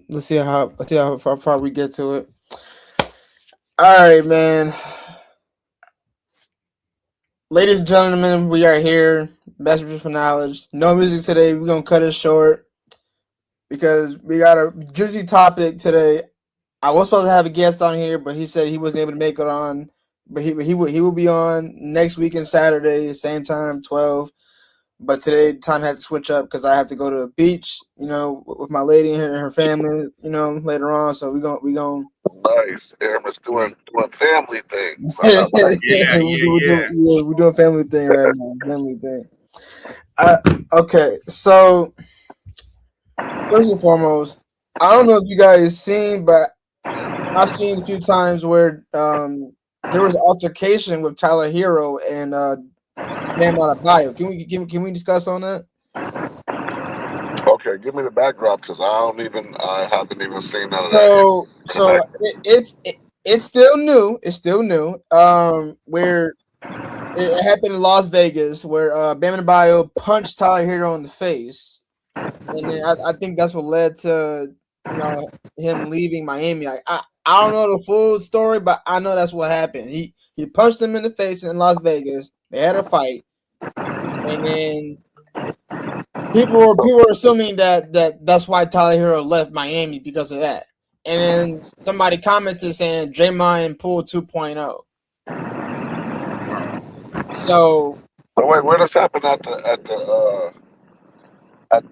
Let's see how far we get to it. All right, man. Ladies and gentlemen, we are here. Messages for knowledge. No music today. We're gonna cut it short because we got a juicy topic today. I was supposed to have a guest on here, but he said he wasn't able to make it on. But he will be on next week and Saturday, same time, 12. But today, time had to switch up because I have to go to the beach, with my lady and her family, later on. So we going Nice. Aaron's doing family things. I we're like Yeah, yeah, yeah. doing family thing right now. Family thing. Uh, okay, so first and foremost, I don't know if you guys seen, but I've seen a few times where there was altercation with Tyler Hero and Bam Bio. Can we discuss on that? okay, give me the backdrop because I haven't even seen none of that So connect. it's still new. It's still new. Where it happened in Las Vegas, where Bam Bio punched Tyler Hero in the face, and then I think that's what led to him leaving Miami. I don't know the full story, but I know that's what happened. He punched him in the face in Las Vegas. They had a fight, and then people were assuming that's why Tyler Hero left Miami because of that. And then somebody commented saying Draymond pulled 2.0. So So wait, where this happened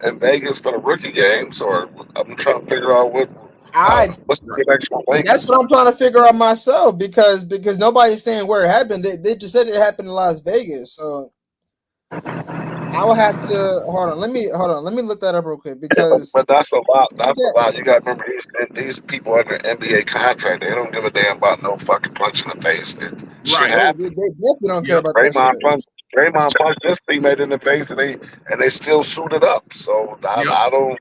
in Vegas for the rookie games, or I'm trying to figure out I what's the connection with that's Vegas? what I'm trying to figure out myself because nobody's saying where it happened. They just said it happened in Las Vegas. So I will have to hold on. Let me look that up real quick Yeah, because but that's a lot. That's yeah, a lot. You got to remember these people under NBA contract. They don't give a damn about no fucking punch in the face. Shit Right. they happens. definitely don't care Yep. about that Draymond shit. punched Draymond punched this teammate in the face, and they still suited up. So Yep. I don't.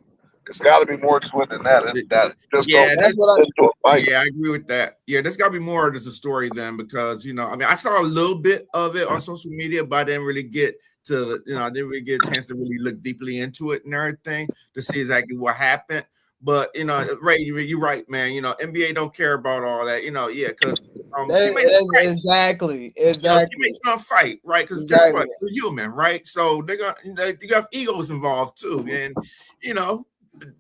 It's got to be more to it than that. That just don't Yeah, That's this, what I. into a fight. yeah, I agree with that. Yeah, there's got to be more of just a story then because I mean, I saw a little bit of it on social media, but I didn't really get to, I didn't really get a chance to really look deeply into it and everything to see exactly what happened. But Ray, you're right, man. NBA don't care about all that. Yeah, because teammates fight. Exactly. Teammates gonna fight, right? Because guess Exactly. what? We're human, right? So you got egos involved too, and you know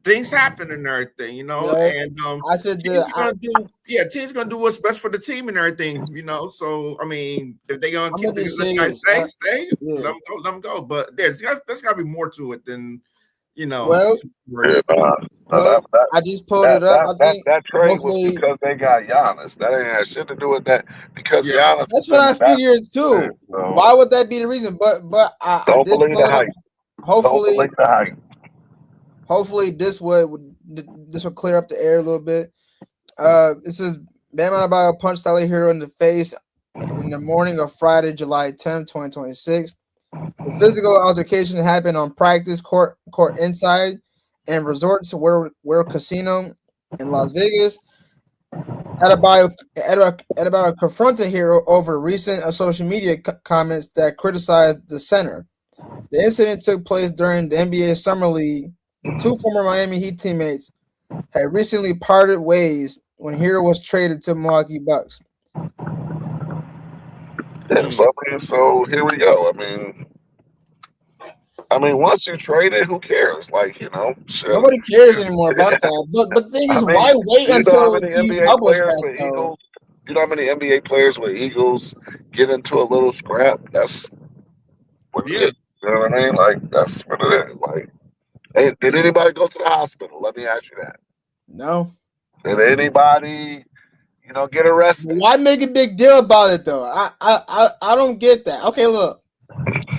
things happen and everything, You know, and I said the teams gonna do what's best for the team and everything. So I mean, if they gonna I'm keep gonna the just let say guys this. say, Yeah. let them go. But there's gotta be more to it than Well, Yeah, well, I just pulled it up. I think that trade was hopefully because they got Giannis. That ain't had shit to do with that. Because yeah, Giannis that's is what in I the figured basketball. too. So Why would that be the reason? But I don't did believe the pull it up. hype. Don't Hopefully, believe the hype. hopefully this will clear up the air a little bit. It says Bam Adebayo punched Tyler Hero in the face in the morning of Friday, July 10th, 2026. The physical altercation happened on practice court inside and resorts where casino in Las Vegas. Adebayo confronted Hero over recent social media comments that criticized the center. The incident took place during the NBA Summer League. The two former Miami Heat teammates had recently parted ways when Hero was traded to Milwaukee Bucks. Yeah, mm, so here we go. Once you trade it, who cares? Like, shit. Nobody cares anymore about that. But the thing I is, mean, why wait you know how until many you NBA publish players that with though? Eagles? You know how many NBA players with Eagles get into a little scrap? That's what it yeah. is. You know what I mean? Like, that's what it is. Like, hey, did anybody go to the hospital? Let me ask you that. No. Did anybody, get arrested? Why make a big deal about it though? I don't get that. Okay, look,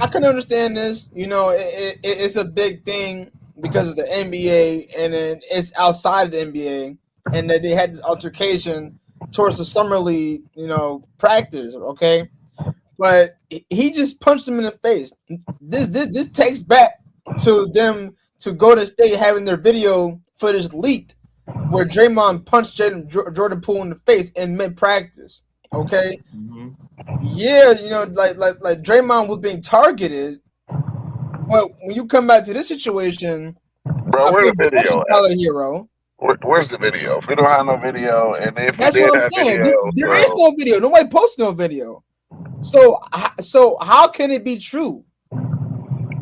I can understand this. It's a big thing because of the NBA, and then it's outside of the NBA, and that they had this altercation towards the summer league, practice. Okay, but he just punched him in the face. This takes back to them to go to state having their video footage leaked, where Draymond punched Jordan Poole in the face in mid practice. Okay, Mhm. yeah, like Draymond was being targeted, but when you come back to this situation, Bro, I where feel the bad for video at? Tyler Hero. Where's the video? If we don't have no video, and if we That's what did I'm have saying. video, There is no video. Nobody posts no video. So how can it be true?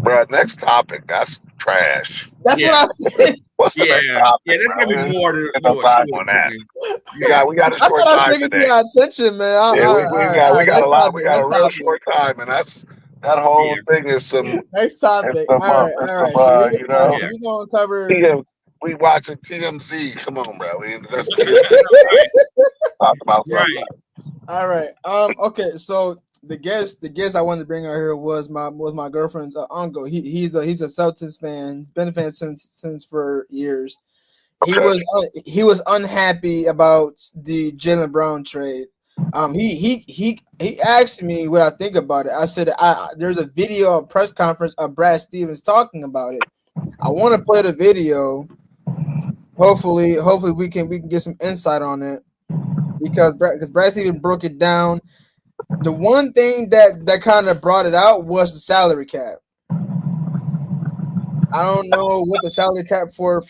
bro, next topic. That's trash. That's what I said. What's the next topic? Yeah, there's bro? gonna be more to no time on that. We got a That's short what I'm time bringing to today. your attention, man. Yeah, we got a lot. Topic, We got a real short time, and that whole thing is some. Next topic. All right. You know, So we gonna cover. We watching TMZ. Come on, bro. Let's talk about something. Right. All right. Okay. So the guest I wanted to bring out here was my girlfriend's uncle. He's a Celtics fan. Been a fan since for years. Okay. He was unhappy about the Jaylen Brown trade. He asked me what I think about it. I said there's a video, a press conference of Brad Stevens talking about it. I want to play the video. Hopefully we can get some insight on it because Brad Stevens broke it down. The one thing that kind of brought it out was the salary cap. I don't know what the salary cap for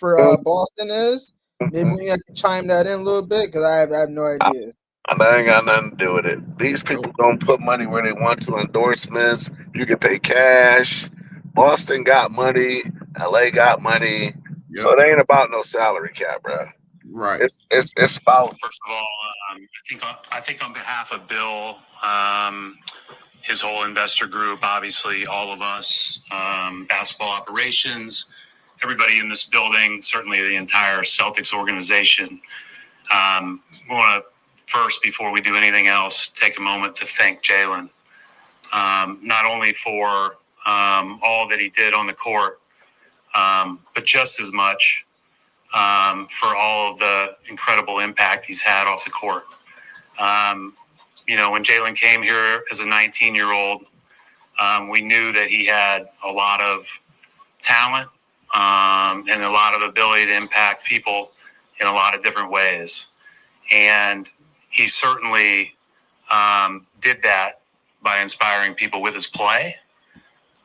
Boston is. Maybe we have to chime that in a little bit because I have no idea. That ain't got nothing to do with it. These people don't put money where they want to. Endorsements, you can pay cash. Boston got money. LA got money. Yep. So it ain't about no salary cap, bro. Right. It's about. First of all, I think on behalf of Bill, his whole investor group, obviously all of us, basketball operations, everybody in this building, certainly the entire Celtics organization. We want to first, before we do anything else, take a moment to thank Jaylen, not only for all that he did on the court, but just as much for all of the incredible impact he's had off the court. When Jaylen came here as a 19-year-old, we knew that he had a lot of talent and a lot of ability to impact people in a lot of different ways. And he certainly did that by inspiring people with his play.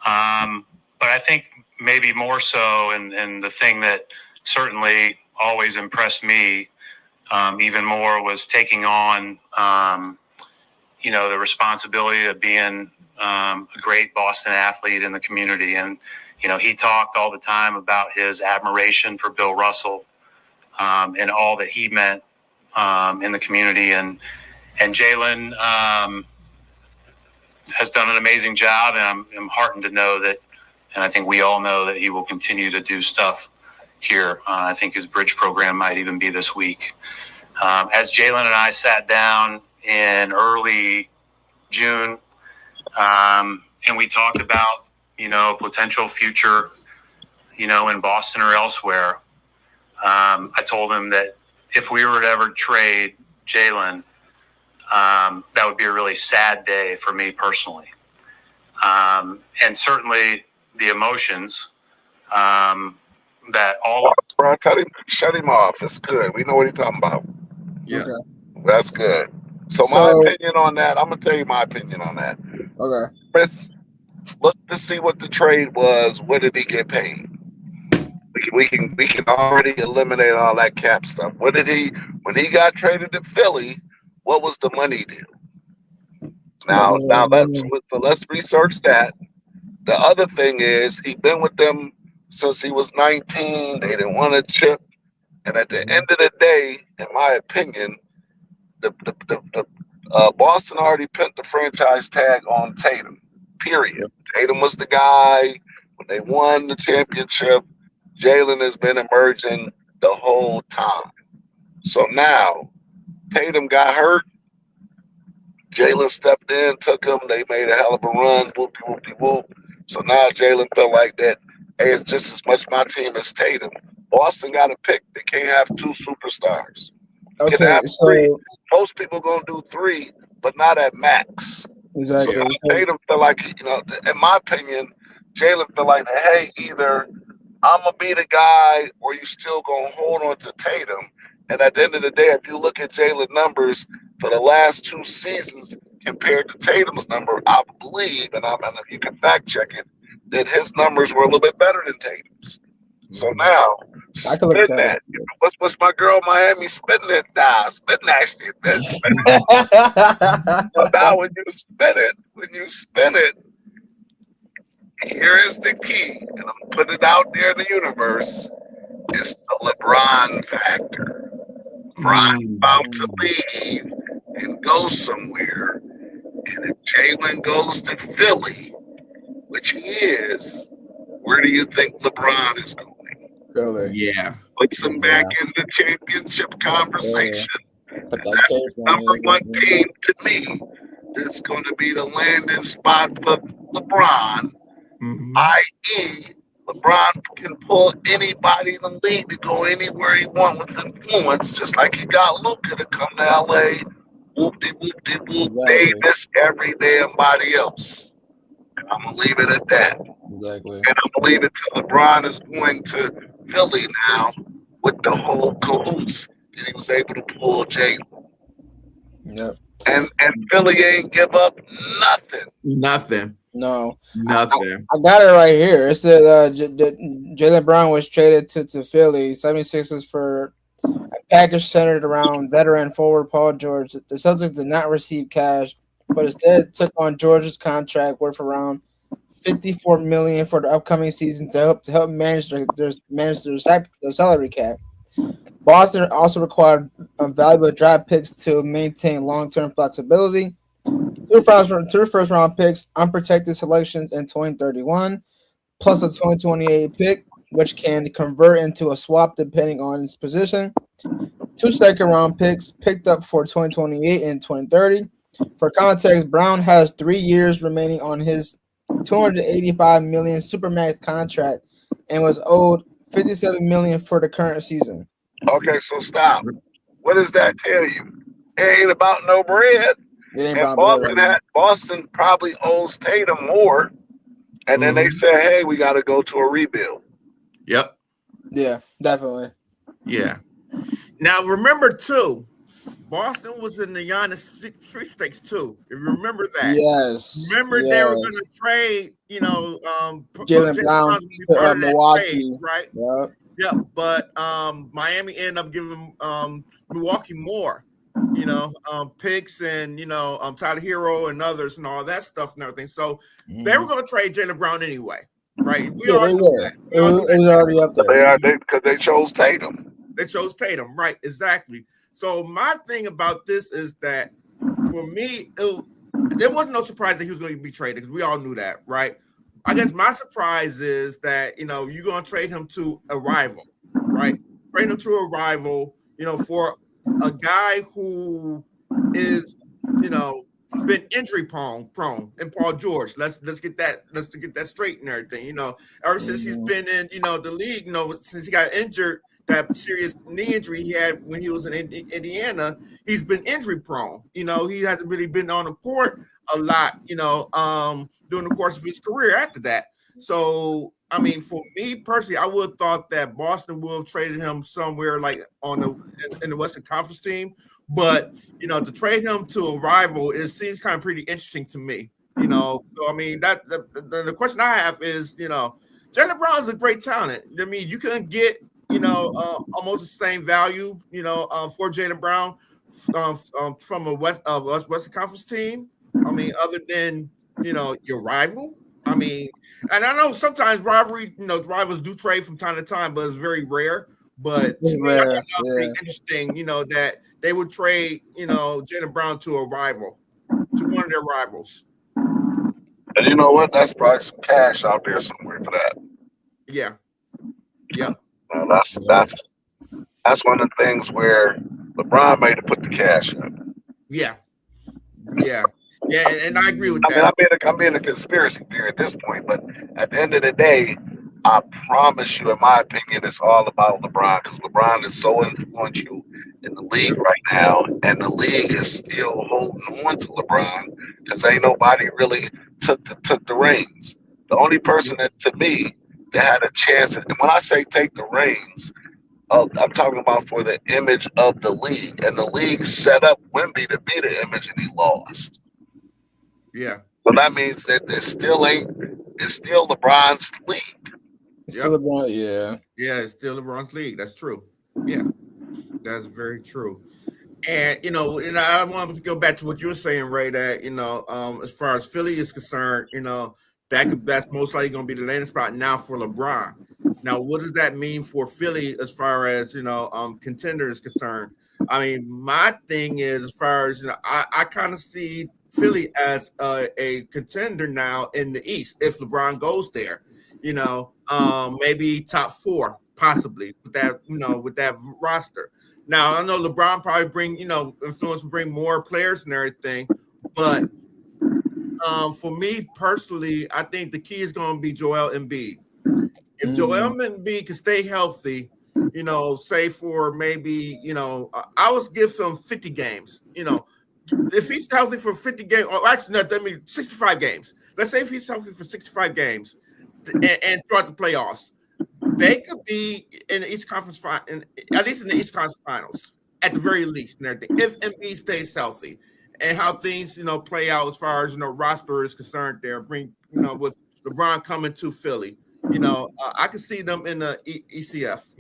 But I think maybe more so, and the thing that certainly always impressed me even more was taking on, the responsibility of being a great Boston athlete in the community. And, he talked all the time about his admiration for Bill Russell and all that he meant in the community. And Jaylen has done an amazing job, and I'm heartened to know that, and I think we all know that he will continue to do stuff here. I think his bridge program might even be this week. As Jaylen and I sat down in early June, and we talked about, potential future, in Boston or elsewhere, I told him that if we were to ever trade Jaylen, that would be a really sad day for me personally. And certainly the emotions that all... Bro, shut him off. It's good. We know what he's talking about. Yeah. Okay. That's good. So my opinion on that, I'm going to tell you my opinion on that. Okay. Chris, look to see what the trade was. What did he get paid? We can already eliminate all that cap stuff. When he got traded to Philly, what was the money deal? Now let's research that. The other thing is he's been with them since he was 19. They didn't want a chip, and at the end of the day, in my opinion, the Boston already pinned the franchise tag on Tatum. Period. Tatum was the guy when they won the championship. Jaylen has been emerging the whole time. So now Tatum got hurt. Jaylen stepped in, took him. They made a hell of a run. Whoop-de-whoop-de-whoop. So now Jaylen felt like that, hey, it's just as much my team as Tatum. Boston got to pick. They can't have two superstars. You can have three. Most people going to do three, but not at max. Exactly. So Tatum felt like, in my opinion, Jaylen felt like, hey, either I'm going to be the guy or you still going to hold on to Tatum. And at the end of the day, if you look at Jaylen's numbers for the last two seasons compared to Tatum's number, I believe, and you can fact check it, that his numbers were a little bit better than Tatum's. So now, I can look spin at that. What's my girl Miami? Spin that die. Spin that shit. So now when you spin it, here is the key. And I'm putting it out there in the universe. It's the LeBron factor. LeBron's about to leave and go somewhere. And if Jaylen goes to Philly, which he is, where do you think LeBron is going? Philly. Yeah. Puts him back in the championship conversation. But And that's the number one team to me. That's going to be the landing spot for LeBron, i.e., LeBron can pull anybody in the league to go anywhere he wants with influence, just like he got Luka to come to LA. Whoop-de-whoop-de-whoop, Davis, every damn body else. And I'm going to leave it at that. Exactly. And I'm going to leave it till LeBron is going to Philly now with the whole cahoots. And he was able to pull Jaylen. Yep. And Philly ain't give up nothing. No. Nothing. I got it right here. It said Jaylen Brown was traded to Philly 76ers for a package centered around veteran forward Paul George. The Celtics did not receive cash, but instead took on George's contract worth around $54 million for the upcoming season to help manage their salary cap. Boston also required valuable draft picks to maintain long-term flexibility. Two first-round picks, unprotected selections in 2031, plus a 2028 pick, which can convert into a swap depending on its position. Two second-round picks picked up for 2028 and 2030. For context, Brown has 3 years remaining on his $285 million supermax contract and was owed $57 million for the current season. Okay, so stop. What does that tell you? It ain't about no bread. And Boston probably owes Tatum more. And then they said, hey, we got to go to a rebuild. Yep. Yeah, definitely. Yeah. Now, remember, too, Boston was in the Giannis sweepstakes, too. If you remember that. Yes. Remember they were going to trade, Jaylen Brown to Milwaukee. Trade, right? Yep. Yeah, but Miami ended up giving Milwaukee more, picks and Tyler Hero and others and all that stuff and everything. So they were going to trade Jaylen Brown anyway, right? We all knew that. It was already up there. Because they chose Tatum. They chose Tatum, right? Exactly. So my thing about this is that for me, there wasn't no surprise that he was going to be traded because we all knew that, right? I guess my surprise is that, you're going to trade him to a rival, right? Trade him to a rival, for a guy who is, been injury prone and Paul George. Let's get that straight and everything, ever since he's been in, the league, since he got injured, that serious knee injury he had when he was in Indiana, he's been injury prone. He hasn't really been on the court a lot, during the course of his career after that. So, I mean, for me personally, I would have thought that Boston would have traded him somewhere like in the Western Conference team. But, to trade him to a rival, it seems kind of pretty interesting to me. So I mean, that the question I have is, Jaylen Brown is a great talent. I mean, you couldn't get, almost the same value, for Jaylen Brown from a Western Conference team. I mean, other than, your rival. I mean, and I know sometimes rivals do trade from time to time, but it's very rare. But to me, I thought that was pretty interesting, that they would trade, Jaylen Brown to a rival, to one of their rivals. And you know what? That's probably some cash out there somewhere for that. Yeah. Yeah. That's one of the things where LeBron made to put the cash up. Yeah. Yeah. Yeah, and I agree with that. I'm being a conspiracy theory at this point, but at the end of the day, I promise you, in my opinion, it's all about LeBron because LeBron is so influential in the league right now, and the league is still holding on to LeBron because ain't nobody really took the reins. The only person that, to me, that had a chance, and when I say take the reins, I'm talking about for the image of the league, and the league set up Wemby to be the image, and he lost. Yeah. So that means that it's still LeBron's league. It's still LeBron, yeah. Yeah, it's still LeBron's league. That's true. Yeah, that's very true. And I want to go back to what you were saying, Ray. That as far as Philly is concerned, that's most likely going to be the landing spot now for LeBron. Now, what does that mean for Philly as far as contender is concerned? I mean, my thing is as far as I kind of see Philly as a contender now in the East if LeBron goes there. Maybe top 4 possibly with that roster. Now I know LeBron probably bring influence will bring more players and everything, but for me personally, I think the key is going to be Joel Embiid. If Joel Embiid can stay healthy, say for maybe I would give him 50 games. If he's healthy for 50 games, or actually not, that means 65 games. Let's say if he's healthy for 65 games and throughout the playoffs. They could be in the East Conference at least in the East Conference Finals, at the very least, and everything. If Embiid stays healthy, and how things play out as far as roster is concerned, there with LeBron coming to Philly, I can see them in the ECF,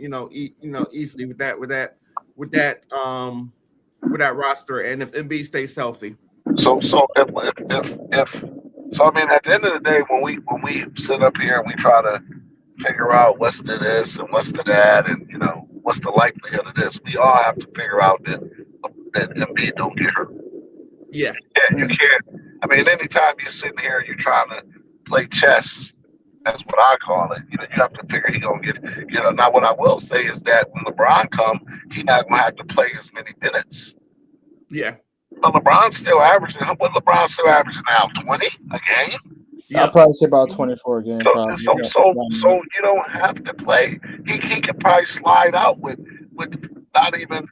easily with that roster, and if Embiid stays healthy. So I mean, at the end of the day, when we sit up here and we try to figure out what's to this and what's to that, and what's the likelihood of this, we all have to figure out that Embiid don't get hurt. Yeah, you can't. I mean, anytime you're sitting here and you're trying to play chess, that's what I call it. You have to figure he gonna get. Now what I will say is that when LeBron come, he's not gonna have to play as many minutes. Yeah. But LeBron's still averaging. What LeBron's still averaging now? 20 a game. Yeah. I'll probably say about 24 games. So you don't have to play. He could probably slide out with not even.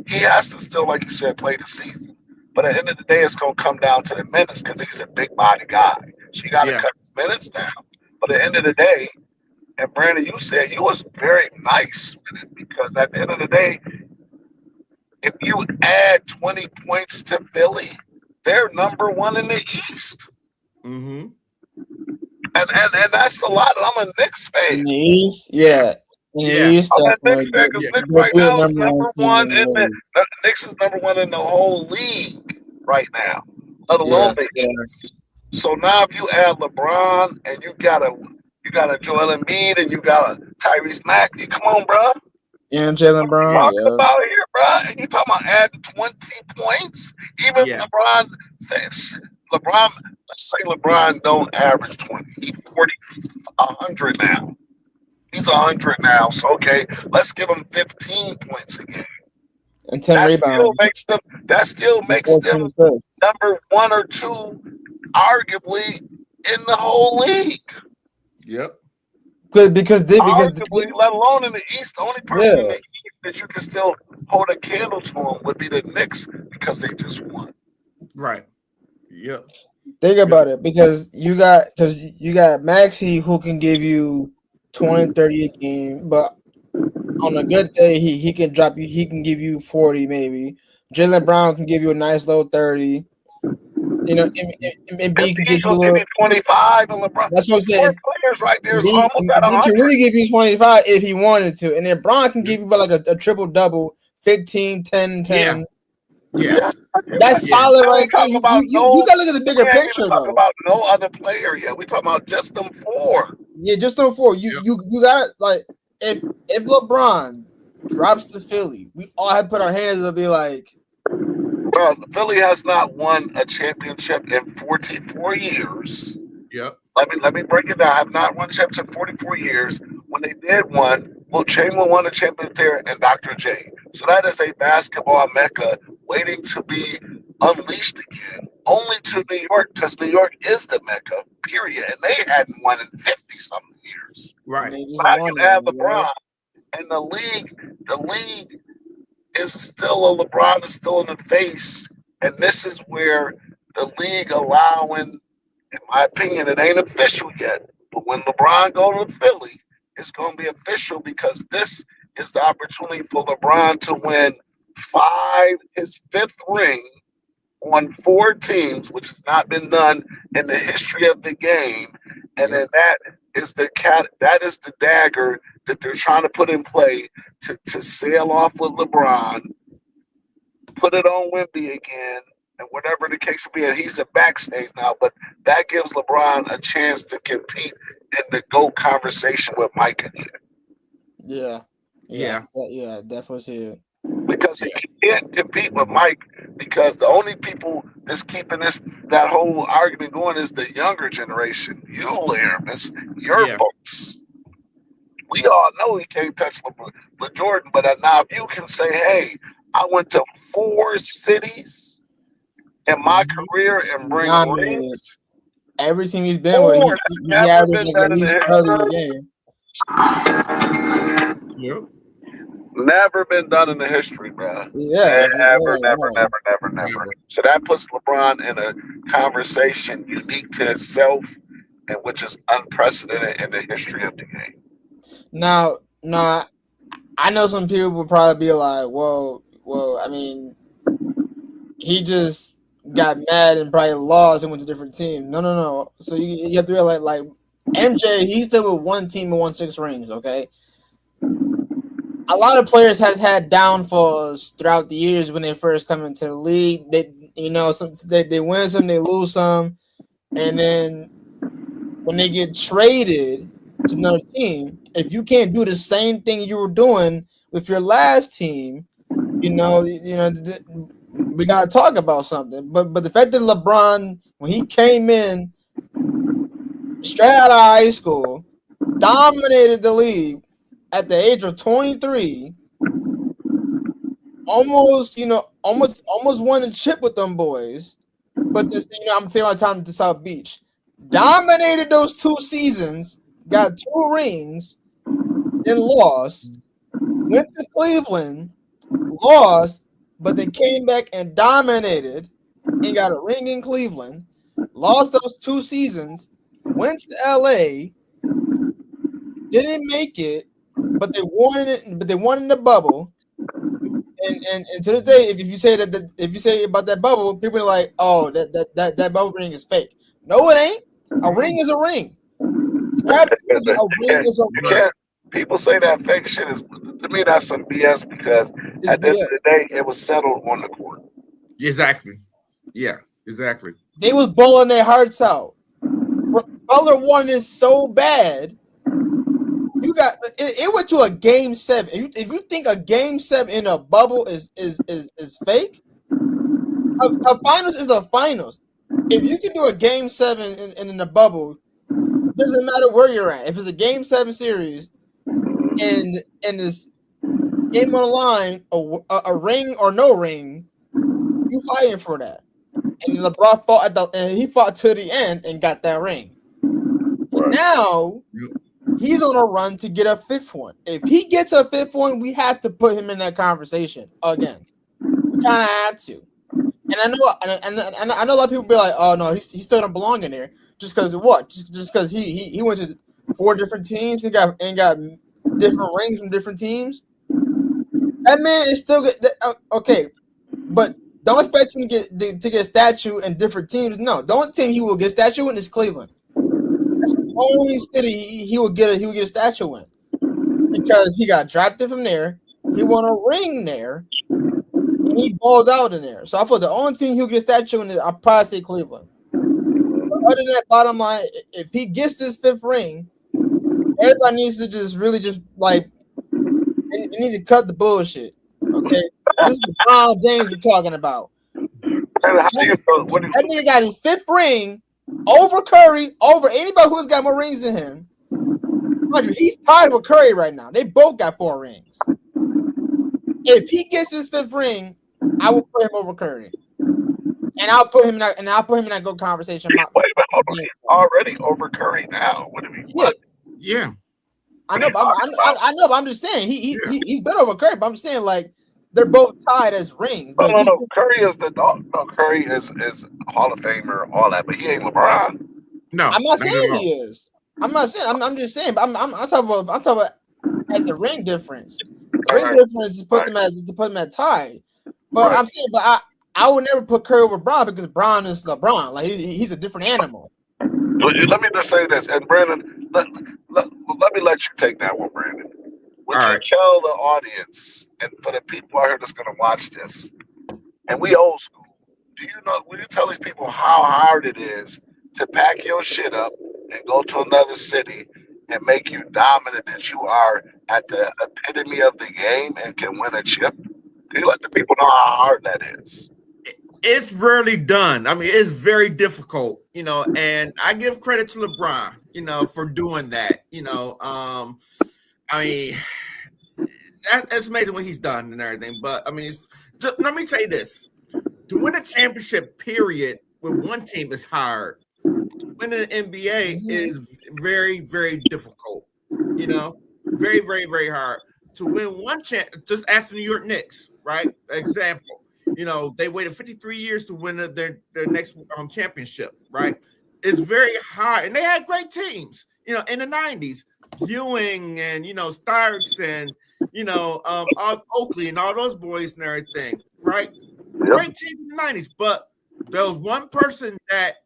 He has to still, like you said, play the season. But at the end of the day, it's going to come down to the minutes because he's a big body guy. So you got to cut his minutes down. But at the end of the day, and Brandon, you said you was very nice with it because at the end of the day, if you add 20 points to Philly, they're number 1 in the East. Mm-hmm. And that's a lot. I'm a Knicks fan. In the East, yeah. In the East, I'm a Knicks fan because Knicks right now is number 1 in the Knicks is number 1 in the whole league right now, let alone the East. So now if you add LeBron and you got a Joel Embiid and you got a Tyrese Maxey, come on, bro. And Jaylen Brown. Talking about here, bro. And you talking about adding 20 points? Even LeBron says let's say LeBron don't average 20. He's 100 now. He's 100 now. So okay, let's give him 15 points a game. And 10 rebounds. That still makes them number 1 or 2, arguably, in the whole league. Yep. Good because arguably, let alone in the East, the only person in the East that you can still hold a candle to them would be the Knicks because they just won. Right. Yep. Think about it because you got Maxey who can give you 20, 30 a game, but on a good day he can drop you. He can give you 40 maybe. Jaylen Brown can give you a nice low 30. Embiid can give you 25 and LeBron. That's what I'm saying. Players right there. He can really give you 25 if he wanted to, and then Bron can give you like a triple double, 15, 10, 10s. Yeah. That's solid right there. You gotta look at the bigger picture though. Talking about no other player yet. We talking about just them 4. Yeah, just them 4. You gotta like if LeBron drops to Philly, we all have to put our hands up and be like, bro, Philly has not won a championship in 44 years. Yep. Let me break it down. I have not won a championship in 44 years. When they did one, Will Chamberlain won a championship there and Dr. J. So that is a basketball mecca waiting to be unleashed again. Only to New York, because New York is the mecca, period. And they hadn't won in 50-something years. Right. But I can have LeBron and the league is still LeBron is still in the face. And this is where the league allowing, in my opinion, it ain't official yet. But when LeBron go to Philly, it's going to be official because this is the opportunity for LeBron to win his 5th ring on 4 teams, which has not been done in the history of the game. And then that is the cat. That is the dagger that they're trying to put in play to sail off with LeBron, put it on Wemby again, and whatever the case may be. And he's a backstage now, but that gives LeBron a chance to compete in the GOAT conversation with Mike again. Yeah, definitely see it. Because he can't compete with Mike because the only people that's keeping that whole argument going is the younger generation. You, Liam, it's your folks. We all know he can't touch Jordan, but now if you can say, hey, I went to 4 cities in my career and bring rings. Every team he's been with, he averaged like at least 30 a game. Yep. Never been done in the history, bro. Yeah, Never. So that puts LeBron in a conversation unique to itself, and which is unprecedented in the history of the game. Now, I know some people will probably be like, "Well, I mean, he just got mad and probably lost and went to a different team." No. So you have to realize, like MJ, he's still with one team and won 6 rings. Okay. A lot of players has had downfalls throughout the years when they first come into the league. They win some, they lose some, and then when they get traded to another team, if you can't do the same thing you were doing with your last team, we gotta talk about something. But the fact that LeBron, when he came in straight out of high school, dominated the league. At the age of 23, almost won a chip with them boys. But this, I'm taking my time to South Beach. Dominated those 2 seasons, got 2 rings, then lost. Went to Cleveland, lost, but they came back and dominated and got a ring in Cleveland. Lost those 2 seasons, went to LA, didn't make it. But they won it. But they won in the bubble, and to this day, if you say about that bubble, people are like, "Oh, that bubble ring is fake." No, it ain't. A ring is a ring. People say that fake shit is, to me, that's some BS because at the end of the day, it was settled on the court. Exactly. Yeah. Exactly. They was bowling their hearts out. Butler won it so bad. You got it went to a game 7. If you think a game 7 in a bubble is fake, a finals is a finals. If you can do a game 7 in the bubble, doesn't matter where you're at. If it's a game 7 series and this game on the line, a ring or no ring, you fighting for that. And LeBron fought to the end and got that ring. Right. Now he's on a run to get a 5th one. If he gets a 5th one, we have to put him in that conversation again. We kind of have to. And I know a lot of people be like, "Oh no, he still don't belong in there." Just because of what? Just because he went to 4 different teams and got different rings from different teams. That man is still good. Okay, but don't expect him to get a statue in different teams. No, the only team he will get a statue in is Cleveland. That's the only city he will get a statue in, because he got drafted from there. He won a ring there, and he balled out in there. So I thought the only team he'll get a statue in is, I'll probably say Cleveland. But other than that, bottom line, if he gets this 5th ring, everybody needs to just really just like, they need to cut the bullshit. Okay, this is LeBron James we're talking about. That nigga got his 5th ring over Curry, over anybody who's got more rings than him. He's tied with Curry right now. They both got 4 rings. If he gets his 5th ring, I will put him over Curry, and I'll put him in that good conversation. Already over Curry now. What do you mean? Yeah. I know, but I'm just saying he's been over Curry. But I'm saying, like, they're both tied as rings. But no. Curry is the dog. No, Curry is Hall of Famer, all that, but he ain't LeBron. No, I'm not saying he is. I'm not saying. I'm just saying. But I'm talking about as the ring difference. The ring difference is put them at tied. But I'm saying, but I would never put Curry over Bron, because Bron is LeBron. Like, he's a different animal. Let me just say this, and Brandon, let me let you take that one, Brandon. Would All you right. tell the audience and for the people out here that's going to watch this, and we old school, will you tell these people how hard it is to pack your shit up and go to another city and make you dominant that you are at the epitome of the game and can win a chip? Can you let the people know how hard that is? It's rarely done. I mean, it's very difficult, and I give credit to LeBron, for doing that. I mean, that's amazing what he's done and everything. But I mean, let me say this: to win a championship, period, with one team is hard. To win an NBA is very, very difficult. Very, very, very hard. To win one just ask the New York Knicks, right? Example. They waited 53 years to win their next championship, right? It's very hard. And they had great teams, in the 90s. Ewing and, Starks and, Oakley and all those boys and everything, right? Yep. Great team in the 90s. But there was one person that,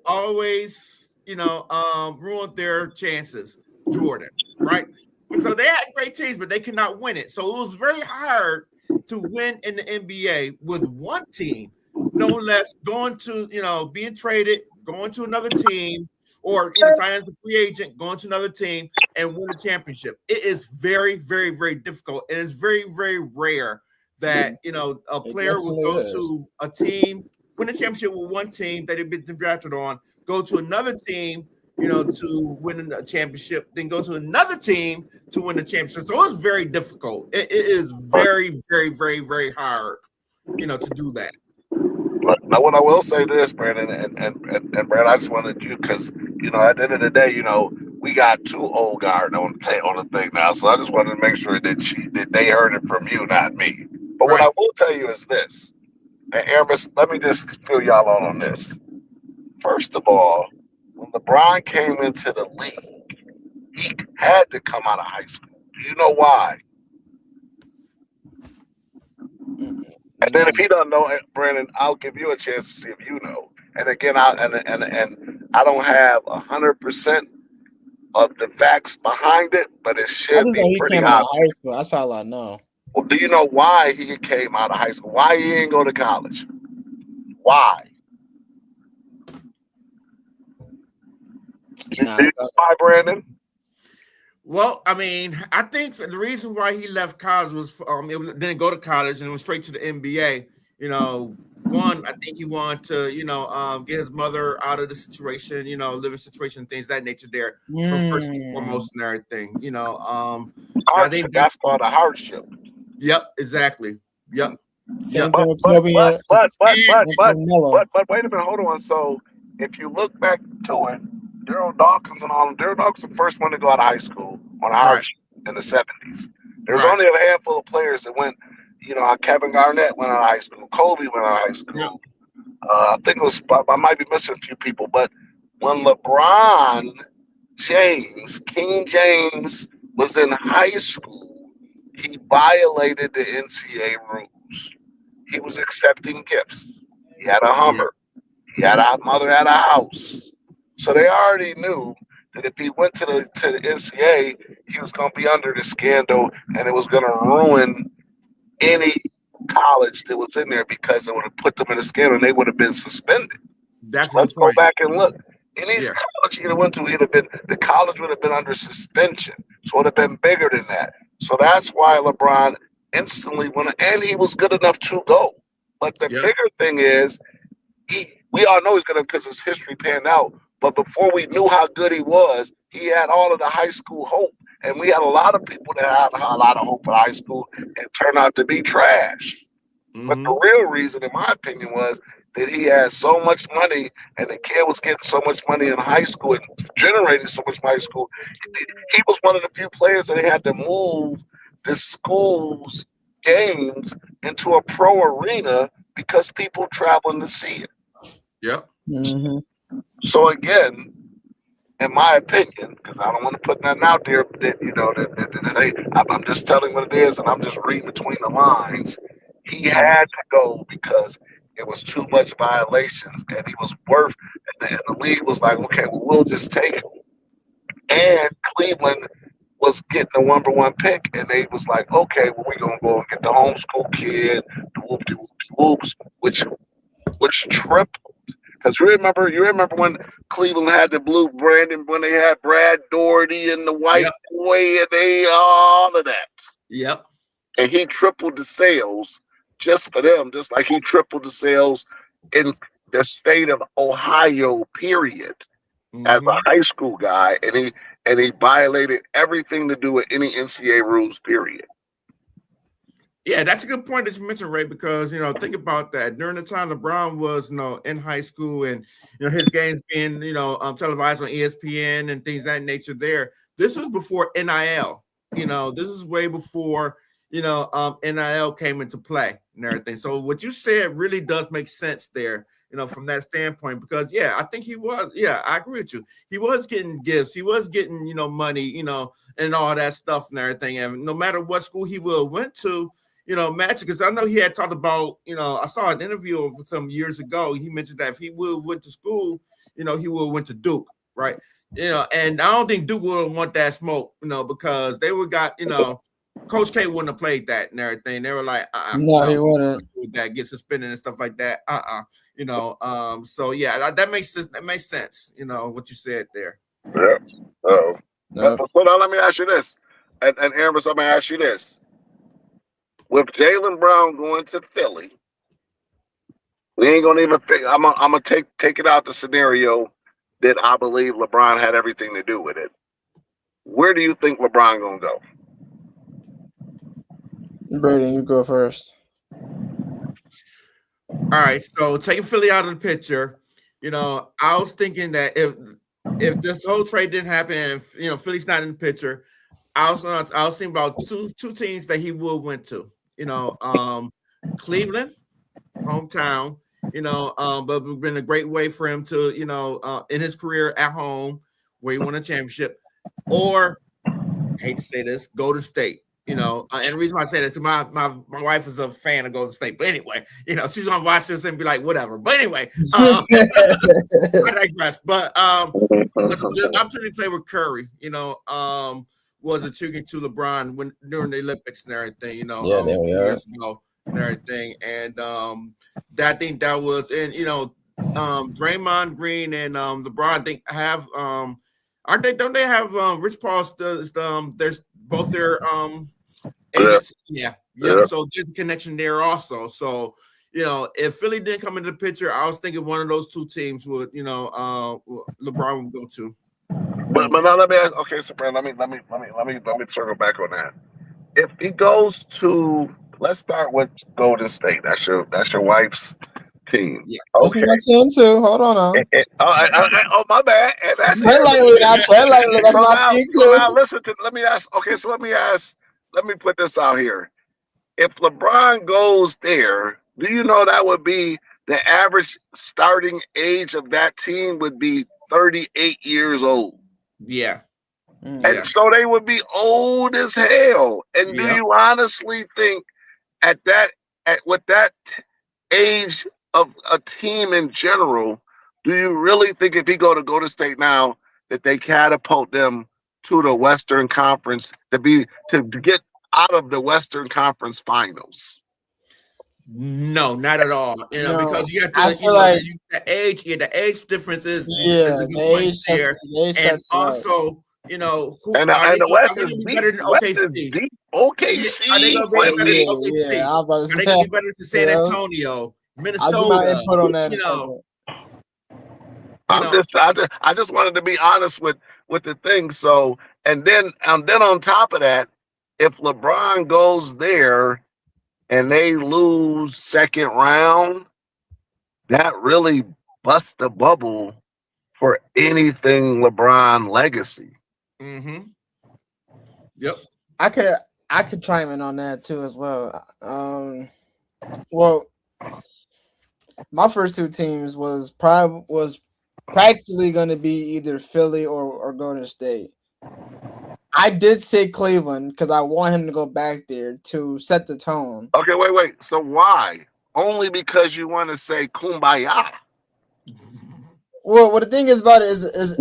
always, ruined their chances, Jordan, right? And so they had great teams, but they could not win it. So it was very hard to win in the NBA with one team, no less going to, being traded, going to another team, or signing as a free agent, going to another team and win a championship. It is very, very, very difficult. And it's very, very rare that, a player will go to a team, win a championship with one team that they've been drafted on, go to another team, to win a championship, then go to another team to win the championship. So it's very difficult. It is very, very, very, very hard, to do that. Now, what I will say this, Brandon, and Brad, I just wanted you because at the end of the day, we got two old guard on the thing now, so I just wanted to make sure that they heard it from you, not me. But what I will tell you is this, and Aramis, let me just fill y'all out on this. First of all, when LeBron came into the league, he had to come out of high school. Do you know why? And then if he don't know, Brandon, I'll give you a chance to see if you know. And again, I don't have 100% of the facts behind it, but it should be pretty came out of high school. That's all I know. Well, do you know why he came out of high school? Why he didn't go to college? Why? Do you know why, Brandon? Well, I mean, I think the reason why he left college was didn't go to college and went straight to the NBA. One, I think he wanted to, get his mother out of the situation, living situation, things that nature there. For first and foremost and everything, I think that's called a hardship. Yep, exactly. Yep. But wait a minute, hold on. So if you look back to it, Daryl Dawkins and all them. Daryl Dawkins was the first one to go out of high school on a hardship in the 70s. There's only a handful of players that went, Kevin Garnett went out of high school. Kobe went out of high school. I think it was, I might be missing a few people, but when LeBron James, King James, was in high school, he violated the NCAA rules. He was accepting gifts. He had a Hummer. Mother had a house. So they already knew that if he went to the NCAA, he was going to be under the scandal, and it was going to ruin any college that was in there because it would have put them in a scandal, and they would have been suspended. Let's go back and look. Any college he went to, the college would have been under suspension, so it would have been bigger than that. So that's why LeBron instantly went, and he was good enough to go. But the bigger thing is, we all know he's going to because his history panned out. But before we knew how good he was, he had all of the high school hope. And we had a lot of people that had a lot of hope in high school and turned out to be trash. Mm-hmm. But the real reason, in my opinion, was that he had so much money and the kid was getting so much money in high school and generating so much in high school. He was one of the few players that had to move the school's games into a pro arena because people traveling to see it. Yep. Mm-hmm. So again, in my opinion, because I don't want to put nothing out there, I'm just telling what it is, and I'm just reading between the lines. He had to go because it was too much violations, and he was worth. And the league was like, okay, well, we'll just take him. and Cleveland was getting the number one pick, and they was like, okay, well, we're gonna go and get the homeschool kid, the whoops, which tripled. Because you remember when Cleveland had the blue Brandon, when they had Brad Doherty and the white boy, and they all of that. Yep. And he tripled the sales just for them, just like he tripled the sales in the state of Ohio, period, as a high school guy, and he violated everything to do with any NCAA rules, period. Yeah, that's a good point that you mentioned, Ray, because, think about that. During the time LeBron was, in high school and, his games being, televised on ESPN and things of that nature there, this was before NIL. This is way before, NIL came into play and everything. So what you said really does make sense there, from that standpoint, because, I think he was, I agree with you. He was getting gifts. He was getting, money, and all that stuff and everything. And no matter what school he went to, Magic, because I know he had talked about, I saw an interview of some years ago. He mentioned that if he would went to school, he would went to Duke, right? And I don't think Duke would want that smoke, because they would got, Coach K wouldn't have played that and everything. They were like, no, he wouldn't. That get suspended and stuff like that. So yeah, that makes sense. That makes sense. What you said there. Yeah. So now let me ask you this, and Amber, let me ask you this. With Jaylen Brown going to Philly, we ain't gonna even figure. I'm gonna take it out the scenario that I believe LeBron had everything to do with it. Where do you think LeBron gonna go? Brady, you go first. All right, so taking Philly out of the picture, I was thinking that if this whole trade didn't happen and Philly's not in the picture, I was thinking about two teams that he would went to. Cleveland, hometown, but it's been a great way for him to, in his career at home where he won a championship, or I hate to say this, Golden State. And the reason why I say that to my wife is a fan of Golden State, but anyway, she's gonna watch this and be like, whatever. But anyway, I digress. But the opportunity to play with Curry, was intriguing to LeBron during the Olympics and everything, there we 2 are. years ago and everything. And I think that was, and Draymond Green and LeBron, I think have aren't they? Don't they have Rich Paul's? There's both their agents. Yeah. So there's a connection there also. So if Philly didn't come into the picture, I was thinking one of those two teams would LeBron would go to. But now let me ask. Okay, so Brad, let me circle back on that. If he goes to, let's start with Golden State. That's your wife's team. Yeah. Okay. That's my team too. Hold on now. Oh, my bad. And that's Tread lightly now. Tread lightly. That's my team too. Now listen to. Let me ask. Okay, so let me put this out here. If LeBron goes there, do you know that would be the average starting age of that team would be 38 years old? Yeah. And so they would be old as hell. And do you honestly think with that age of a team in general, do you really think if he go to Golden State now that they catapult them to the Western Conference to get out of the Western Conference Finals? No, not at all. Because you have to, the age difference is the age there, and also, and the West is deep. OKC. Are they going to be better than OKC? Are they going to be better than San Antonio, Minnesota? Put on that. I just wanted to be honest with the thing. So, and then on top of that, if LeBron goes there and they lose second round, that really busts the bubble for anything LeBron legacy. Mm-hmm. Yep. I could chime in on that too as well. Well, my first two teams was practically going to be either Philly or Golden State. I did say Cleveland because I want him to go back there to set the tone. Okay, wait. So why? Only because you want to say kumbaya? Well, the thing is about it is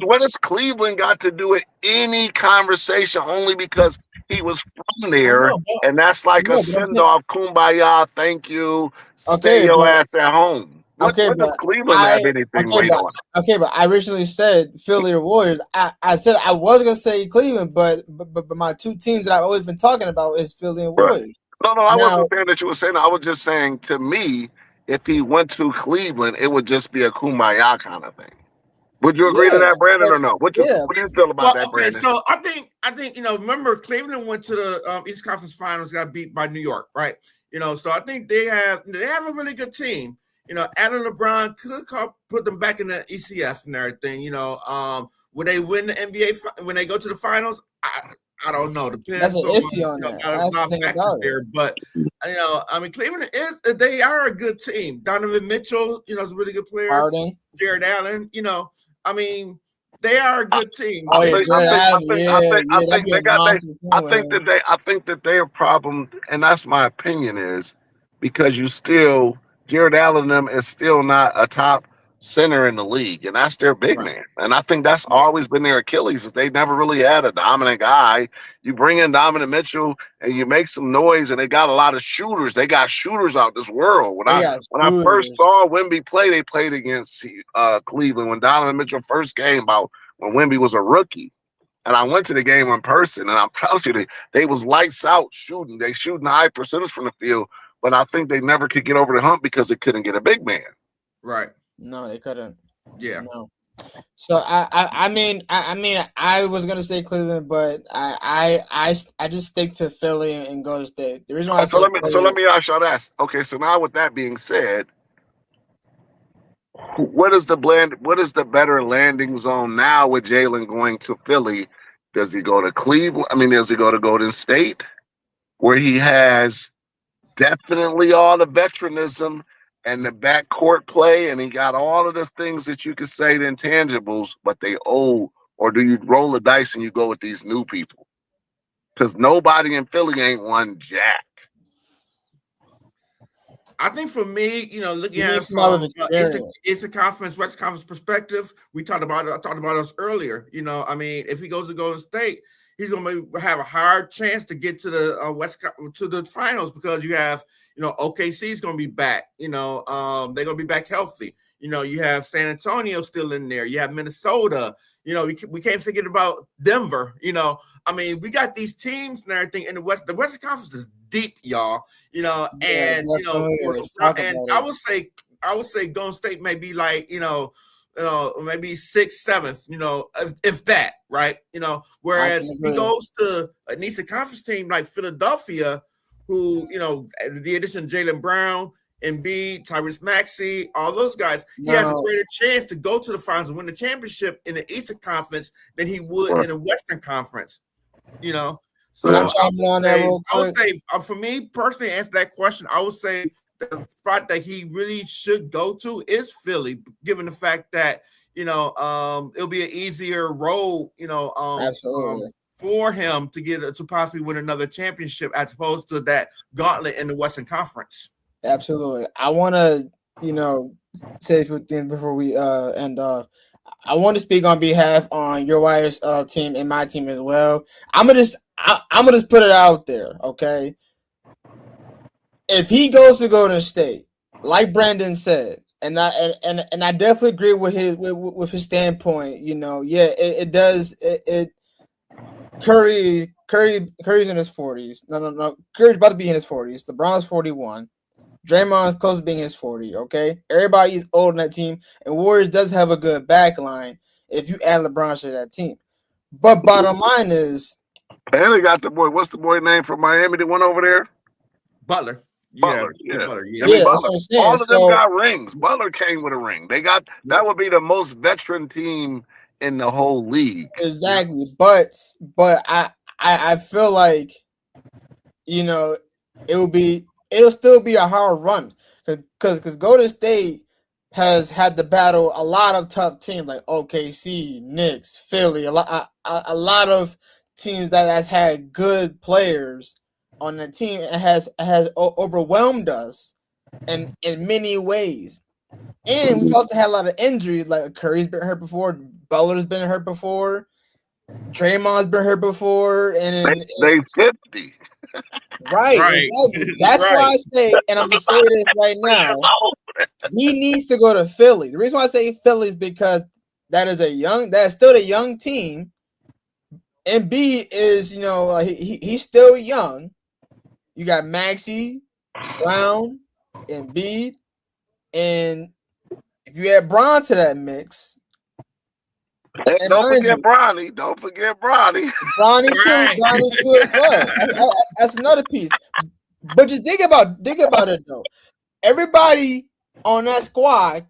What has Cleveland got to do with any conversation? Only because he was from I there, know, and that's like a no, but I'm send saying, off. Kumbaya, thank you. Stay okay, your but ass at home. okay, What does but Cleveland I have anything okay, weight but on? okay, but I originally said Philly or Warriors. I said I was gonna say Cleveland, but my two teams that I've always been talking about is Philly and Right. Warriors. No, I Now, wasn't saying that you were saying. I was just saying to me, if he went to Cleveland, it would just be a Kumbaya kind of thing. Would you agree to yeah, that, Brandon, but or no? yeah, What do you feel about Well, that, okay, Brandon? so I think remember Cleveland went to the East Conference Finals, got beat by New York, right? So I think they have a really good team. Adam LeBron could put them back in the ECF and everything. Would they win the NBA when they go to the finals? I don't know. that's Depends an on iffy on that. a That's the lot of thing factors about it. there, but I mean, Cleveland they are a good team. Donovan Mitchell, is a really good player. Harden. Jared Allen, I mean, they are a good team. Oh I yeah, think, I Jared think, I Allen. think, I Yeah, think, I yeah, that'd think be they a got they. monster too, man. I think that their problem, and that's my opinion, is because Jared Allen and them is still not a top center in the league, and that's their big Right. man. And I think that's always been their Achilles. Is they never really had a dominant guy. You bring in Donovan Mitchell and you make some noise, and they got a lot of shooters. They got shooters out this world. They got When I first shooters. saw Wemby play, they played against Cleveland when Donovan Mitchell first came out when Wemby was a rookie. And I went to the game in person, and I'm telling you, they was lights out shooting. They shooting high percentage from the field, but I think they never could get over the hump because they couldn't get a big man. Right. No, they couldn't. Yeah. No. So I was gonna say Cleveland, but I just stick to Philly and go to State. The reason why I So said let me ask y'all this. Okay, so now with that being said, what is the better landing zone now with Jaylen going to Philly? Does he go to Cleveland? I mean, does he go to Golden State, where he has definitely all the veteranism and the backcourt play, and he got all of the things that you could say the intangibles, but they old? Or do you roll the dice and you go with these new people? Because nobody in Philly ain't won jack. I think for me, looking you at need it somebody from with experience. Eastern Conference, West Conference perspective, we talked about it. I talked about us earlier. I mean, if he goes to Golden State, he's going to have a higher chance to get to the to the finals because you have, OKC is going to be back. They're going to be back healthy. You have San Antonio still in there. You have Minnesota. We can't forget about Denver. I mean, we got these teams and everything in the West. The Western Conference is deep, y'all. Yeah, And definitely for is. Talk and about I it. would say Golden State may be like maybe sixth, seventh, if that, right? I Whereas can if he agree. goes to an Eastern Conference team like Philadelphia, who the addition of Jaylen Brown, Embiid, Tyrese Maxey, all those guys, he has a No, greater chance to go to the finals and win the championship in the Eastern Conference than he would in the Western Conference. So can I Yeah. chime in on that real I would quick? say for me personally, to answer that question, I would say the spot that he really should go to is Philly, given the fact that it'll be an easier road, Absolutely. for him to get to possibly win another championship as opposed to that gauntlet in the Western Conference. Absolutely. I want to, say a few things before we end off. I want to speak on behalf on your wife's team and my team as well. I'm gonna just put it out there, okay? If he goes to Golden State, like Brandon said, and I definitely agree with his standpoint. Yeah, it does. Curry's in his 40s. No. Curry's about to be in his 40s. LeBron's 41. Draymond's close to being his 40, okay? Everybody is old in that team, and Warriors does have a good back line if you add LeBron to that team. But bottom line is, And they got the boy. What's the boy name from Miami that went over there? Butler. Yeah, Butler. Yeah. Butler. Yeah. Jimmy yeah, that's Butler. what I'm saying. All of them So got rings. Butler came with a ring. That would be the most veteran team in the whole league. exactly, but I feel like it'll still be a hard run because Golden State has had to battle a lot of tough teams like OKC, Knicks, Philly, a lot of teams that has had good players on the team and has overwhelmed us in many ways. And we've also had a lot of injuries. Like Curry's been hurt before, Butler's been hurt before, Draymond's been hurt before, and They 50. right, Right. exactly. That's why I say, and I'm gonna say this right now. He needs to go to Philly. The reason why I say Philly is because that's still a young team. Embiid is, he's still young. You got Maxey, Brown, Embiid, and if you add Bron to that mix, and don't forget Bronny. Don't forget Bronny. Bronny too as well. That's another piece. But just think about it though. Everybody on that squad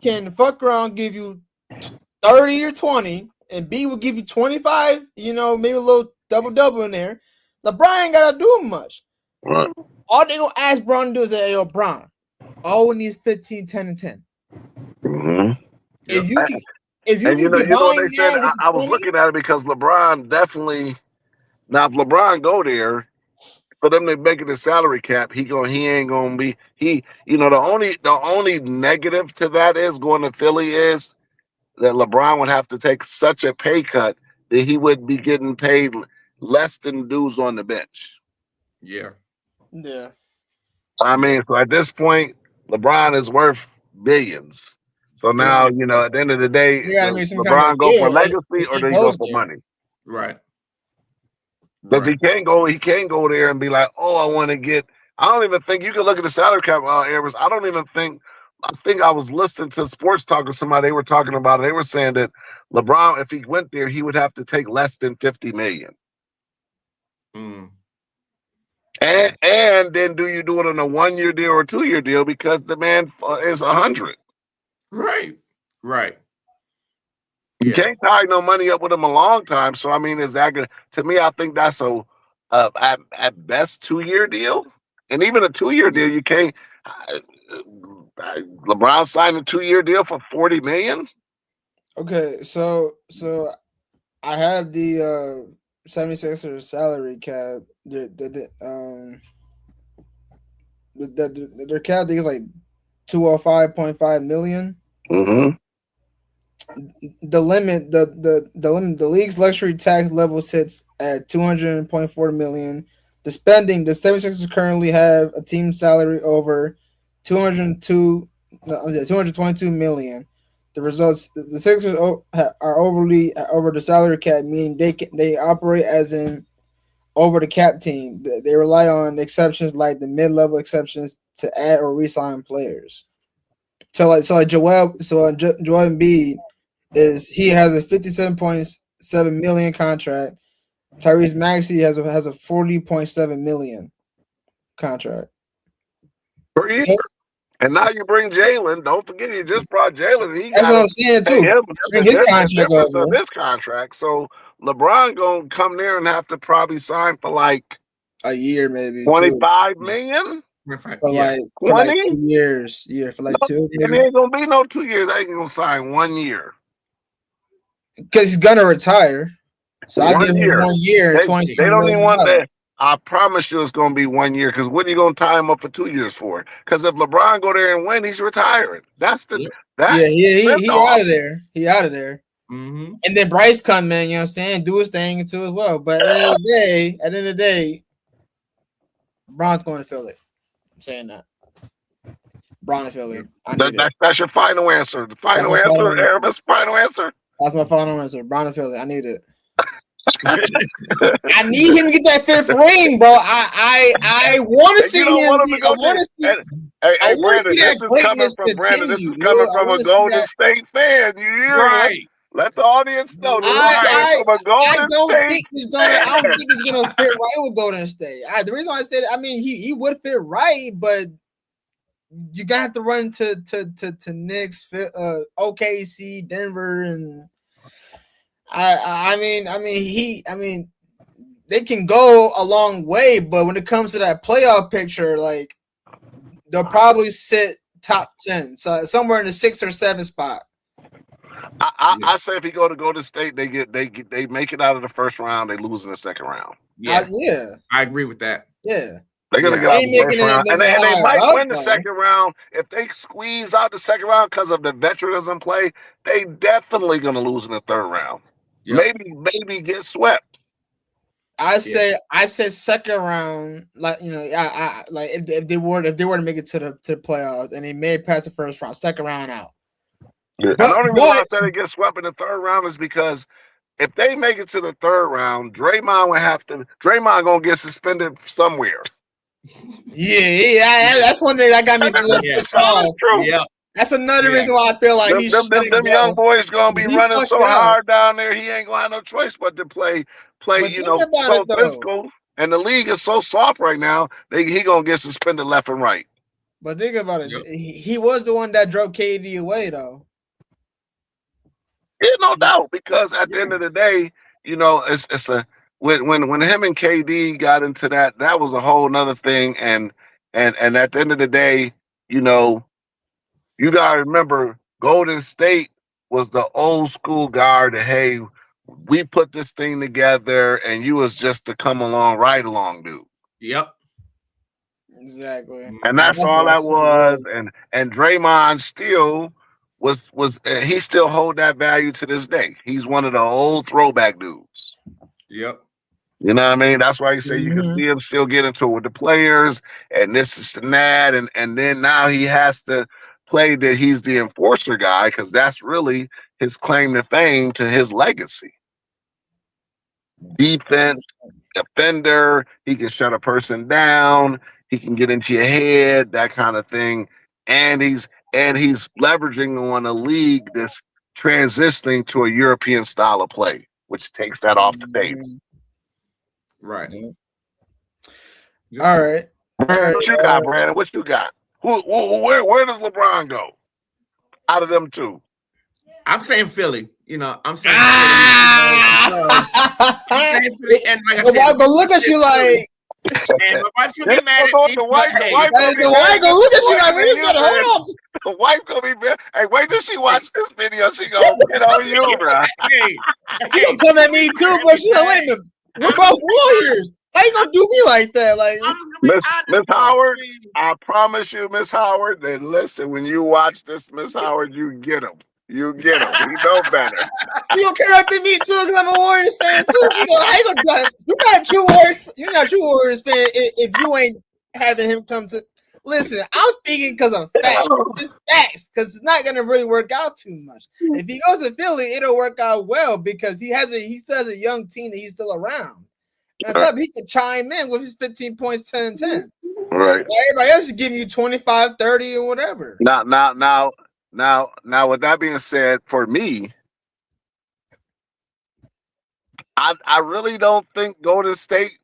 can fuck around, give you 30 or 20, and B will give you 25, maybe a little double in there. LeBron ain't gotta do much. Right. All they gonna ask Bron to do is say, hey, yo, Bron, all we need is 15, 10, and 10. Mm-hmm. If you can you know what they said? I was 20, looking at it because LeBron definitely, now if LeBron go there, for them to make it a salary cap, he ain't gonna be the only negative to that is going to Philly is that LeBron would have to take such a pay cut that he would be getting paid less than dudes on the bench. Yeah. I mean, so at this point, LeBron is worth billions. So now, at the end of the day, does LeBron go for legacy or does he go for money? Right. Because he can't go there and be like, oh, I want to get. I don't even think you can look at the salary cap areas. I think I was listening to Sports Talk or somebody. They were talking about it. They were saying that LeBron, if he went there, he would have to take less than $50 million. Mm. And then do you do it on a 1-year deal or a 2-year deal because the man is 100? Right. You can't tie no money up with him a long time. So I mean, is that gonna? To me, I think that's at best 2-year deal, and even a 2-year deal, you can't. LeBron signed a 2-year deal for $40 million. Okay, so I have the 76ers salary cap. Their cap, I think, is like $205.5 million. Mm-hmm. The limit, the league's luxury tax level sits at $200.4 million. The 76ers currently have a team salary over $222 million. The results, the Sixers are overly over the salary cap, meaning they operate as in over the cap team. They rely on exceptions like the mid-level exceptions to add or re-sign players. So Joel Embiid he has a $57.7 million contract. Tyrese Maxey has a $40.7 million contract per year. And now you bring Jaylen. Don't forget you just brought Jaylen. That's what I'm saying too. His contract. So LeBron gonna come there and have to probably sign for like a year, maybe $25 million. For like 2 years. For like 2 years. And it ain't gonna be no 2 years. I ain't gonna sign 1 year. Because he's gonna retire. So I give him 1 year. They don't even want that. I promise you it's going to be 1 year because what are you going to tie him up for 2 years for? Because if LeBron go there and win, he's retiring. He out of there. He out of there. Mm-hmm. And then Bryce come in, you know what I'm saying, do his thing too as well. But at the end of the day, Bron's going to Philly. I'm saying that. Bron to Philly. That's your final answer. The final answer, Aramis. Final answer. That's my final answer. Bron to Philly. I need it. I need him to get that 5th ring, bro. I want to see him. I want to see. Hey, Brandon, this is coming from Brandon. This is coming from a Golden State fan. You hear me? Let the audience know. I don't think he's gonna fit right with Golden State. The reason why I said it, I mean, he would fit right, but you gotta have to run to Knicks, OKC, Denver, and I mean, they can go a long way, but when it comes to that playoff picture, like they'll probably sit top 10, so somewhere in the 6th or 7th spot. I say if he go to Golden State, they make it out of the first round, they lose in the second round. Yeah, yeah, I agree with that. Yeah, They're gonna Yeah. get out Ain't the first making it round, no and they higher might up, win the though. second round if they squeeze out the second round because of the veteranism play. They definitely gonna lose in the third round. Yep. Maybe get swept. I said second round, like I like if they were to make it to the playoffs and they made past the first round, second round out. And the only reason why I said they get swept in the third round is because if they make it to the third round, Draymond gonna get suspended somewhere. Yeah, that's one thing that got me pissed off. That's true. Yeah. That's another reason why I feel like he them shouldn't young go. boys gonna be He running fucked so up. hard down there. He ain't gonna have no choice but to play. But think about So it, though. physical, and the league is so soft right now. He gonna get suspended left and right. But think about it. Yep. He was the one that drove KD away, though. Yeah, no doubt. Because at the end of the day, it's a when him and KD got into that was a whole nother thing. And at the end of the day, you gotta remember Golden State was the old school guard that, hey, we put this thing together and you was just to come along, right along, dude. Yep. Exactly. And that's all that was. And Draymond still was he still hold that value to this day. He's one of the old throwback dudes. Yep. You know what I mean? That's why you say you can see him still get into it with the players and this and that. And then now he has to play that he's the enforcer guy because that's really his claim to fame to his legacy. Defense, defender, he can shut a person down, he can get into your head, that kind of thing. And he's leveraging on a league that's transitioning to a European style of play, which takes that off the table. Right. All right. What you got, Brandon? What you got? Where does LeBron go? Out of them two. I'm saying Philly. I'm saying Philly. And like I said, but look at you like. And my wife's gonna be mad at me. The wife gonna look at you like, man, you better hold on. The wife gonna be. Hey, wait till she watch this video. She gonna get on you, bro. Hey, she gonna come at me too, but she like, wait a minute, we're both Warriors. How you gonna do me like that? Like, Miss Howard, I promise you, Miss Howard, that listen, when you watch this, Miss Howard, you get him. You get him. You know better. You don't care after me too, because I'm a Warriors fan too. You're not a true Warriors. You're not a true Warriors fan if you ain't having him come to. Listen, I'm speaking because of facts. It's facts, because it's not gonna really work out too much. If he goes to Philly, it'll work out well because he still has a young team that he's still around. And on top, he can chime in with his 15 points, 10 and 10. Right. Everybody else is giving you 25, 30, or whatever. Now, with that being said, for me, I really don't think Golden State,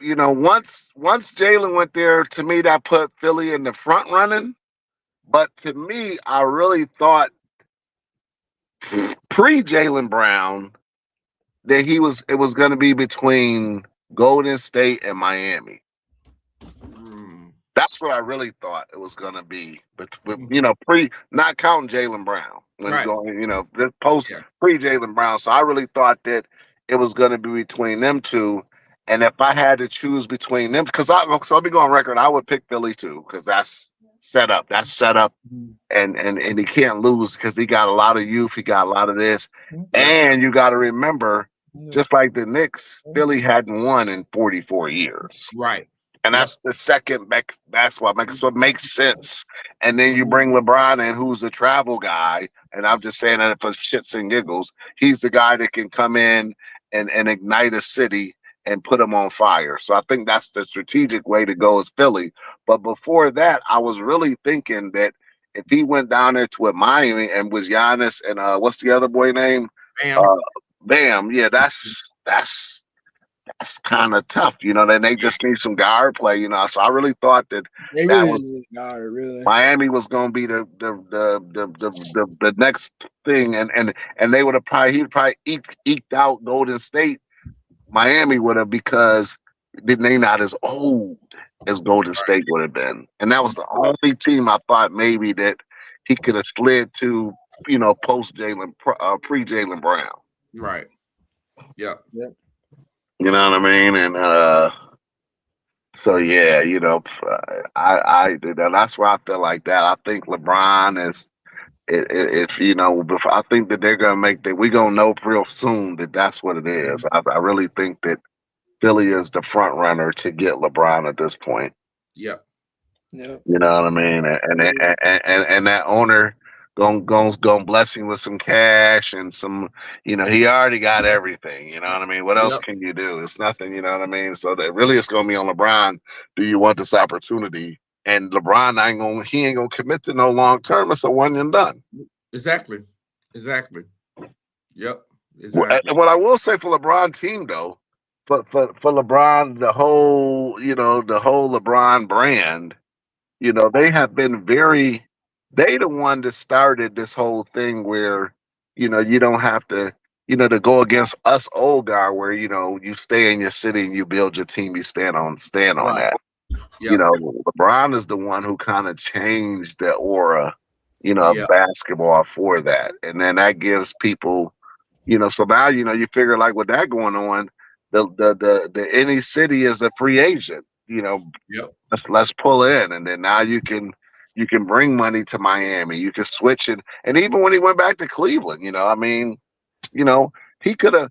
once Jaylen went there, to me, that put Philly in the front running. But to me, I really thought pre-Jaylen Brown that it was going to be between Golden State and Miami. That's what I really thought it was going to be. But not counting Jaylen Brown. When going, pre-Jaylen Brown. So I really thought that it was going to be between them two. And if I had to choose between them, because I'll be going on record, I would pick Philly too, because that's set up. And he can't lose because he got a lot of youth. He got a lot of this. And you got to remember, just like the Knicks, Philly hadn't won in 44 years. Right. And that's the second basketball. So it makes sense. And then you bring LeBron in, who's the travel guy. And I'm just saying that for shits and giggles. He's the guy that can come in and ignite a city and put them on fire. So I think that's the strategic way to go is Philly. But before that, I was really thinking that if he went down there to Miami and was Giannis and what's the other boy name? Bam. Yeah, that's kind of tough, then they just need some guard play, So I really thought that Miami was going to be the next thing, and they would have he would probably eked out Golden State. Miami would have, because they not as old as Golden State would have been, and that was the only team I thought maybe that he could have slid to, post Jaylen, pre Jaylen Brown. Right. Yep. You know what I mean? And So yeah, that's where I feel like that. I think LeBron is, if I think that they're gonna make that. We gonna know real soon that that's what it is. I really think that Philly is the front runner to get LeBron at this point. Yep. Yeah. You know what I mean? And that owner gonna bless him with some cash and some. He already got everything. You know what I mean? What else Yep. can you do? It's nothing. You know what I mean? So that really it's gonna be on LeBron. Do you want this opportunity? And LeBron he ain't gonna commit to no long term. It's a one and done. Exactly. Yep. And what I will say for LeBron team though, for LeBron, the whole LeBron brand. They have been they the one that started this whole thing where, you don't have to, to go against us old guard where, you stay in your city and you build your team, you stand on Right. that. Yep. LeBron is the one who kind of changed the aura, Yep. of basketball for that. And then that gives people, so now, you figure like with that going on, the any city is a free agent, Yep. let's pull in, and then now you can bring money to Miami. You can switch it, and even when he went back to Cleveland, I mean, he could have.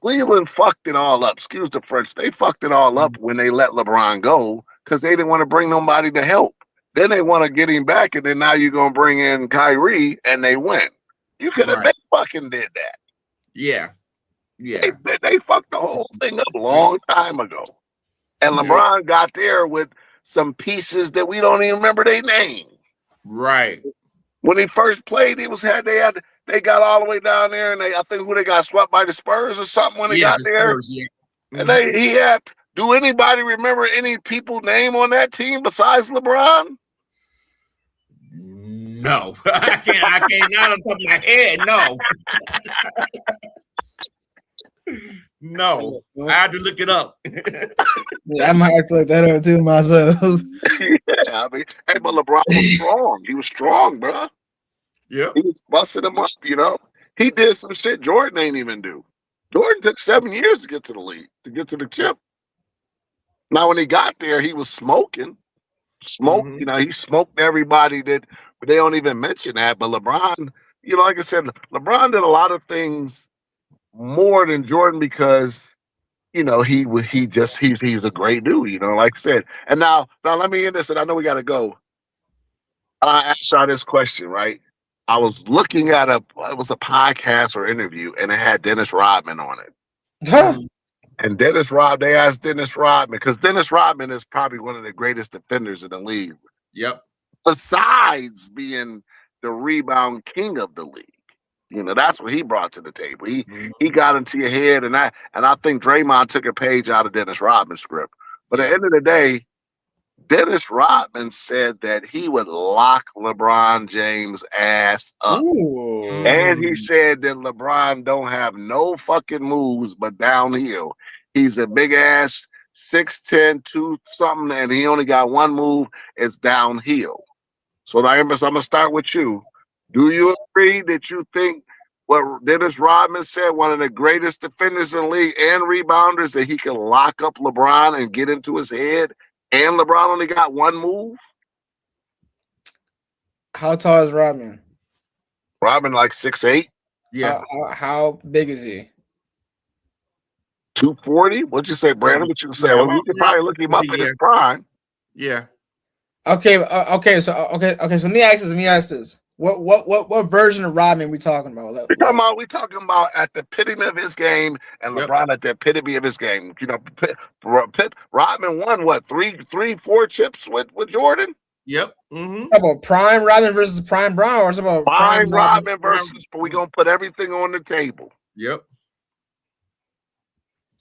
Cleveland fucked it all up. Excuse the French. They fucked it all up when they let LeBron go because they didn't want to bring nobody to help. Then they want to get him back, and then now you're gonna bring in Kyrie, and they win. You could have. Right. They fucking did that. Yeah. They fucked the whole thing up a long time ago. And LeBron got there with some pieces that we don't even remember their name. Right. When he first played, they got all the way down there, and I think they got swept by the Spurs or something when they got there. Spurs, yeah. And he had. Do anybody remember any people name on that team besides LeBron? No, I can't. Not on top of my head. No. No, I had to look it up. Yeah, I might have to look that up too myself. Yeah, but LeBron was strong. He was strong, bro. Yeah, he was busting him up. He did some shit Jordan ain't even do. Jordan took 7 years to get to the league, to get to the chip. Now, when he got there, he was smoking. He smoked everybody but they don't even mention that. But LeBron, like I said, LeBron did a lot of things more than Jordan because he's a great dude, like I said. And now let me end this, and I know we gotta go. I asked y'all this question, right? I was looking at it was a podcast or interview, and it had Dennis Rodman on it. Huh. And they asked Dennis Rodman, because Dennis Rodman is probably one of the greatest defenders in the league. Yep. Besides being the rebound king of the league. That's what he brought to the table. He got into your head, and I think Draymond took a page out of Dennis Rodman's script. But at the end of the day, Dennis Rodman said that he would lock LeBron James' ass up. Ooh. And he said that LeBron don't have no fucking moves but downhill. He's a big ass 6'10", 2 something, and he only got one move. It's downhill. So now I'm gonna start with you. Do you agree that you think what Dennis Rodman said, one of the greatest defenders in the league and rebounders, that he can lock up LeBron and get into his head, and LeBron only got one move? How tall is Rodman? Rodman like 6'8". Yeah. How big is he? 240? What'd you say, Brandon? What you say? Well, you could probably look him up in his prime. Yeah. Okay. So let me ask this. What version of Rodman we talking about? We talking about at the epitome of his game, and LeBron at the epitome of his game. Rodman won what, 3-4 chips with Jordan? Yep. About prime Rodman versus prime Brown, or about prime Rodman versus? But we gonna put everything on the table. Yep.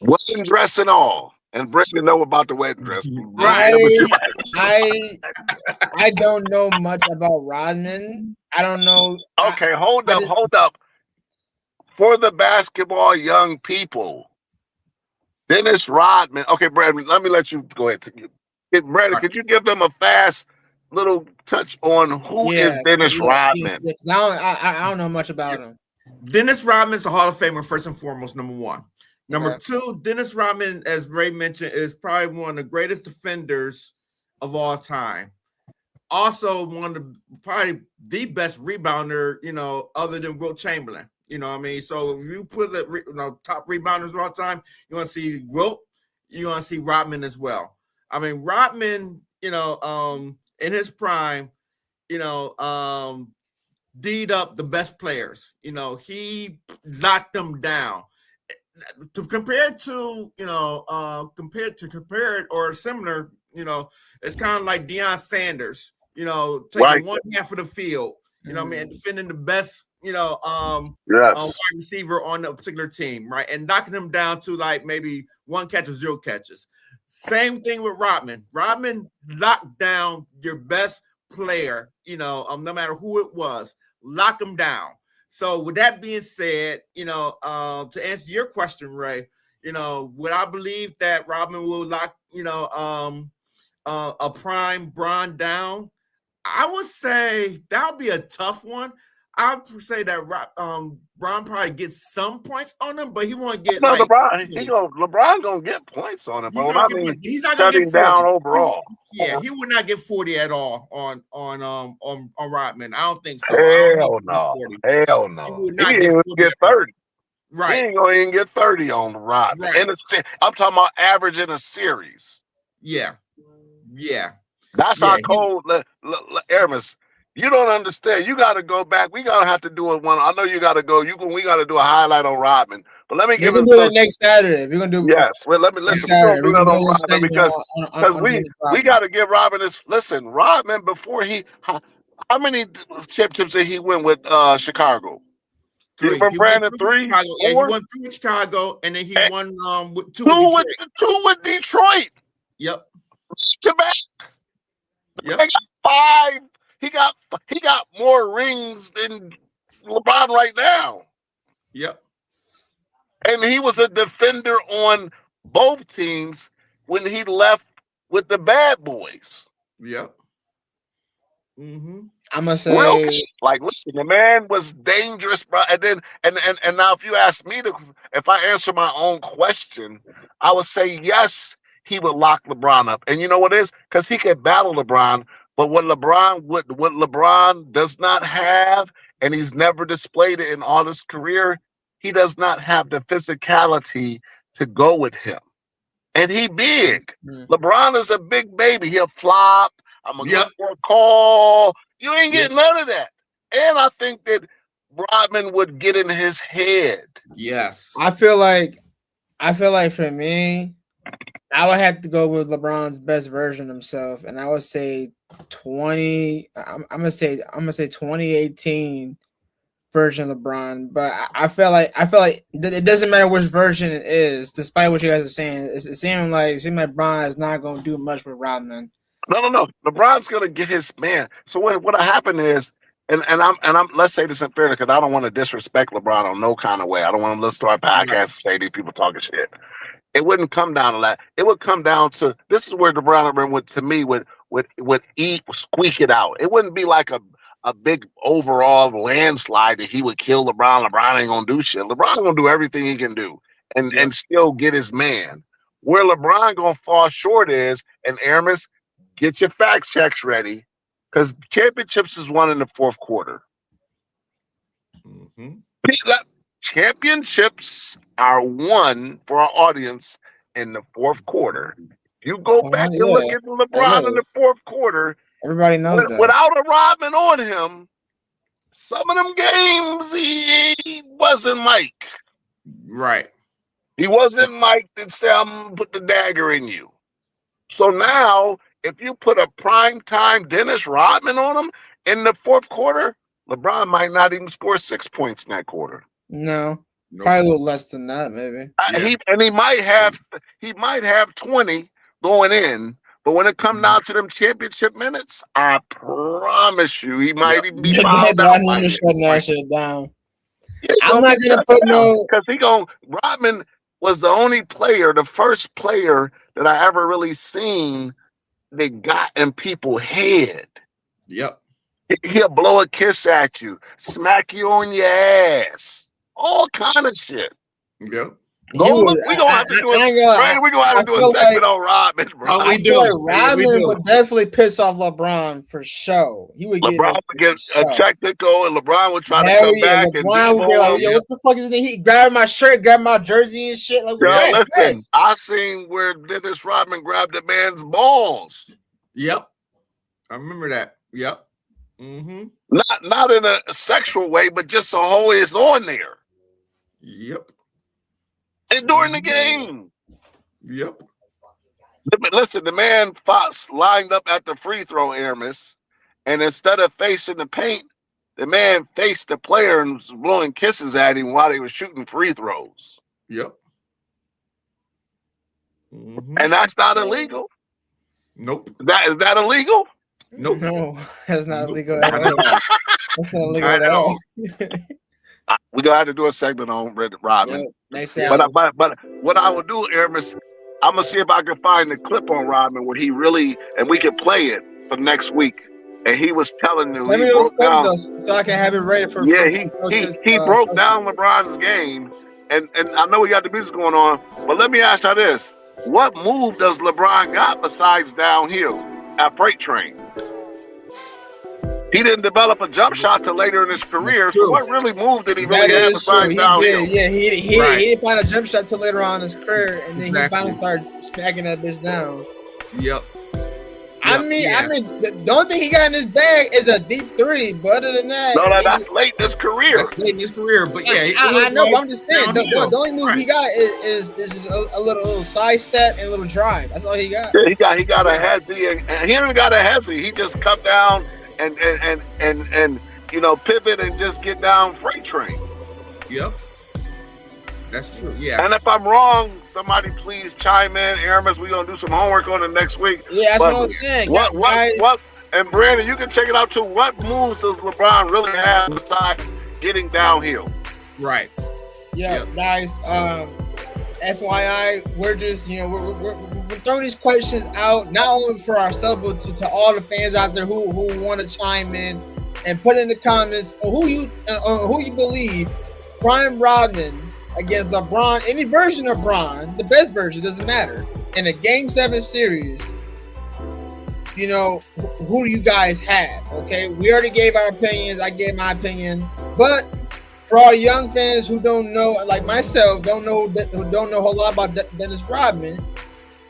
Wedding dress and all. And Brittany know about the wedding dress. I don't know much about Rodman. I don't know. Okay, hold up. For the basketball young people, Dennis Rodman. Okay, Brandon, let me let you go ahead. Brandon, could you give them a fast little touch on who is Dennis Rodman? I don't know much about him. Dennis Rodman's a Hall of Famer, first and foremost, number one. Number two, Dennis Rodman, as Ray mentioned, is probably one of the greatest defenders of all time. Also, one of the probably the best rebounder, other than Wilt Chamberlain. You know what I mean? So if you put the top rebounders of all time, you want to see Wilt, you want to see Rodman as well. I mean, Rodman, in his prime, D'd up the best players. He locked them down. To compare it or similar, it's kind of like Deion Sanders, taking one half of the field, what I mean, defending the best, wide receiver on a particular team, right? And knocking them down to like maybe one catch or zero catches. Same thing with Rodman. Rodman locked down your best player, no matter who it was, lock them down. So with that being said, to answer your question, Ray, would I believe that Rodman will lock, a prime Bron down? I would say that would be a tough one. I would say that Bron probably gets some points on him, but he won't get LeBron gonna get points on him. He's not gonna get 40 down overall. He would not get 40 at all on Rodman. I don't think so. Hell no. He ain't get 30. Right. He ain't gonna even get 30 on Rodman. Right. I'm talking about average in a series. Yeah. That's our cold, Aramis. You don't understand. You got to go back. We gotta have to do it one. I know you got to go. We got to do a highlight on Rodman. But let me give it. Do it next Saturday. We're gonna do. Yes. Well, let me listen. We're gonna do that on Rodman because we got to give Rodman this. Listen, Rodman before how many championships did he win with Chicago? 3. He Brandon 3. Yeah, he won 3 with Chicago, and then he won with 2 with Detroit. 2 with Detroit. Yep. To back. Yep. They got 5. He got more rings than LeBron right now. Yep. And he was a defender on both teams when he left with the bad boys. Yep. Mm-hmm. I'm gonna say, listen, the man was dangerous, bro. And then, and now, if you ask me if I answer my own question, I would say yes, he would lock LeBron up. And you know what it is? Because he could battle LeBron. But what LeBron does not have, and he's never displayed it in all his career, he does not have the physicality to go with him. And he big. LeBron is a big baby. He'll flop. I'm gonna go for a call. You ain't getting none of that. And I think that Rodman would get in his head. Yes. I feel like for me, I would have to go with LeBron's best version of himself, and I would say 20. I'm gonna say 2018 version of LeBron. But I feel like it doesn't matter which version it is, despite what you guys are saying. It seems like Bron is not gonna do much with Rodman. No. LeBron's gonna get his man. So what happened is, and I'm let's say this in fairness, because I don't want to disrespect LeBron on no kind of way. I don't want to listen to our podcast and say these people talking shit. It wouldn't come down to that. It would come down to this is where LeBron would, to me, would squeak it out. It wouldn't be like a big overall landslide that he would kill LeBron. LeBron ain't gonna do shit. LeBron's gonna do everything he can do and still get his man. Where LeBron gonna fall short is, and Aramis, get your fact checks ready, because championships is won in the fourth quarter. Mm-hmm. Championships are won for our audience in the fourth quarter. You go back and look at LeBron in the fourth quarter. Everybody knows that. Without a Rodman on him, some of them games he wasn't Mike. Right. He wasn't Mike that said, I'm gonna put the dagger in you. So now, if you put a primetime Dennis Rodman on him in the fourth quarter, LeBron might not even score 6 points in that quarter. No, probably a little less than that, maybe. He might have 20 going in, but when it comes down to them championship minutes, I promise you, he might even be fouled out. Shutting that shit down. I'm not gonna put because Rodman was the first player that I ever really seen that got in people's head. Yep. He'll blow a kiss at you, smack you on your ass, all kind of shit. Yep. Go look. We gonna have to do Brandon, we gonna have to do a segment on Rodman, bro. I feel like Rodman would definitely piss off LeBron for sure. He would LeBron would get a technical, and LeBron would try to come back. LeBron would be like, "Yo, what the fuck is this?" He grabbed my shirt, grabbed my jersey and shit. Like, listen, I seen where Dennis Rodman grabbed a man's balls. Yep, I remember that. Yep. Mm-hmm. Not in a sexual way, but just so whole is on there. Yep. And during the game. Yep. Listen, the man Fox lined up at the free throw, Aramis, and instead of facing the paint, the man faced the player and was blowing kisses at him while he was shooting free throws. Yep. Mm-hmm. And that's not illegal. Nope. Is that illegal? Nope. No, that's not illegal at all. That's not illegal at all. We're gonna have to do a segment on Rodman. Yeah, but what I will do, Aramis, I'm gonna see if I can find the clip on Rodman where he really, and we can play it for next week. And he was telling them, let me know so I can have it ready for. Yeah, he broke down LeBron's game, and I know we got the music going on, but let me ask you this: what move does LeBron got besides downhill at Freight Train? He didn't develop a jump shot till later in his career. So what really move did he really have besides downhill? Yeah, he didn't find a jump shot till later on in his career, and then he finally started smacking that bitch down. Yep. I mean, the only thing he got in his bag is a deep three, but other than that, that's late in his career. That's late in his career, but yeah, I know. But I'm just saying, the only move he got is just a little side step and a little drive. That's all he got. Yeah, he got a hezzy, and he didn't got a hezzy. He just cut down and pivot and just get down Freight Train. Yep. That's true. Yeah. And if I'm wrong, somebody please chime in. Aramis, we're gonna do some homework on it next week. Yeah, that's what I'm saying. What? And Brandon, you can check it out too. What moves does LeBron really have besides getting downhill? Right. Yeah, guys. FYI, we're just we're throwing these questions out not only for ourselves but to all the fans out there who want to chime in and put in the comments who you believe prime Rodman against LeBron, any version of Bron, the best version, doesn't matter, in a Game 7 series. Who do you guys have? Okay, we already gave our opinions. I gave my opinion, but for all the young fans who don't know, like myself, who don't know a whole lot about Dennis Rodman,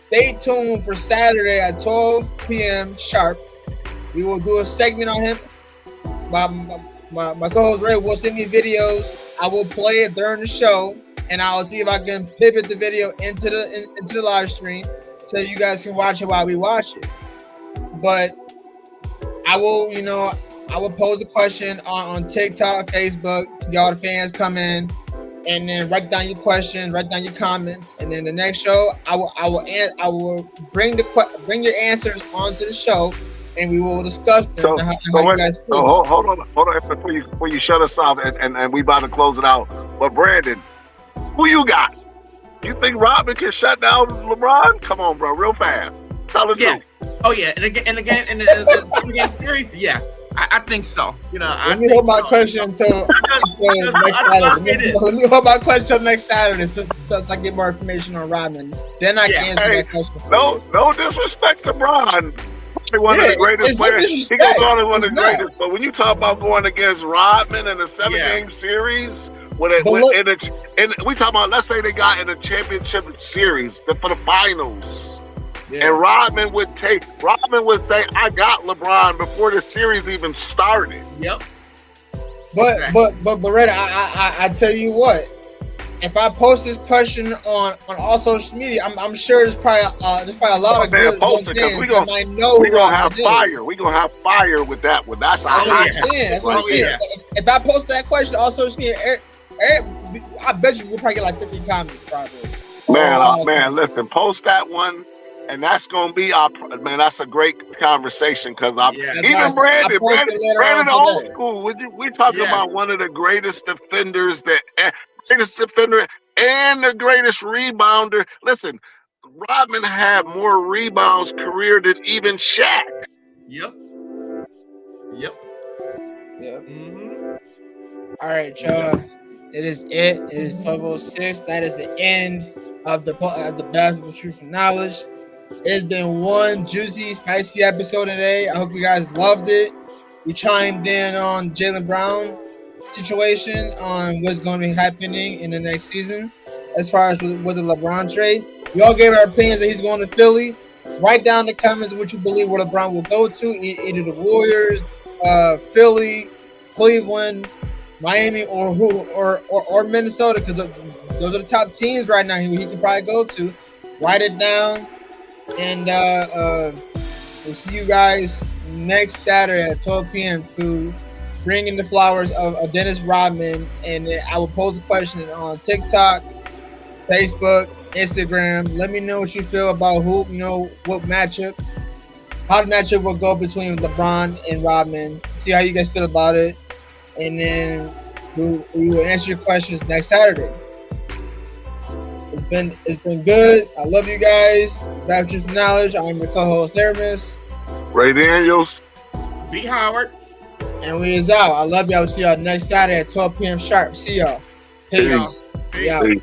stay tuned for Saturday at 12 p.m. sharp. We will do a segment on him. My co-host Ray will send me videos. I will play it during the show, and I will see if I can pivot the video into the live stream so you guys can watch it while we watch it. But I will, I will pose a question on TikTok, Facebook. Y'all the fans come in, and then write down your questions, write down your comments, and then the next show I will bring your answers onto the show, and we will discuss them. Hold on before you shut us off, and we about to close it out. But Brandon, who you got? You think Rodman can shut down LeBron? Come on, bro, real fast. Tell us who. Oh yeah, and again, in the series, yeah, I think so. Let me hold my question until next Saturday. Let me hold my question until next Saturday, so I get more information on Rodman. Then I can answer that question. No disrespect to Bron. One of the greatest players. He goes on as one of the greatest. But when you talk about going against Rodman in a 7-game series, we talk about, let's say they got in a championship series for the finals. Yeah. And Rodman would say, I got LeBron before the series even started. Yep. But Beretta, I tell you what, if I post this question on all social media, I'm sure there's probably a lot of good fans that might know we're gonna have fire. We're gonna have fire with that one. That's what I'm saying. That's what I'm saying. If I post that question on all social media, I bet you we'll probably get like 50 comments probably. Man, listen, post that one. And that's gonna be that's a great conversation because even Brandon old school. We talking about one of the greatest defenders, greatest defender and the greatest rebounder. Listen, Rodman had more rebounds career than even Shaq. Yep. Mm-hmm. All right, y'all. It is it. It is 12:06. That is the end of the Basketball Truth and Knowledge. It's been one juicy, spicy episode today. I hope you guys loved it. We chimed in on Jaylen Brown situation, on what's going to be happening in the next season as far as with the LeBron trade. We all gave our opinions that he's going to Philly. Write down in the comments what you believe where LeBron will go to, either the Warriors, Philly, Cleveland, Miami, or Minnesota, because those are the top teams right now he can probably go to. Write it down, and we'll see you guys next Saturday at 12 p.m. to bring in the flowers of Dennis Rodman, and I will pose a question on TikTok, Facebook, Instagram. Let me know what you feel about what matchup, how the matchup will go between LeBron and Rodman. See how you guys feel about it, and then we will answer your questions next Saturday. It's been good. I love you guys. Baptist Knowledge. I'm your co-host Aramis. Ray Daniels. B. Howard. And we is out. I love y'all. See y'all next Saturday at 12 p.m. sharp. See y'all. Peace. Peace. Yeah. Peace.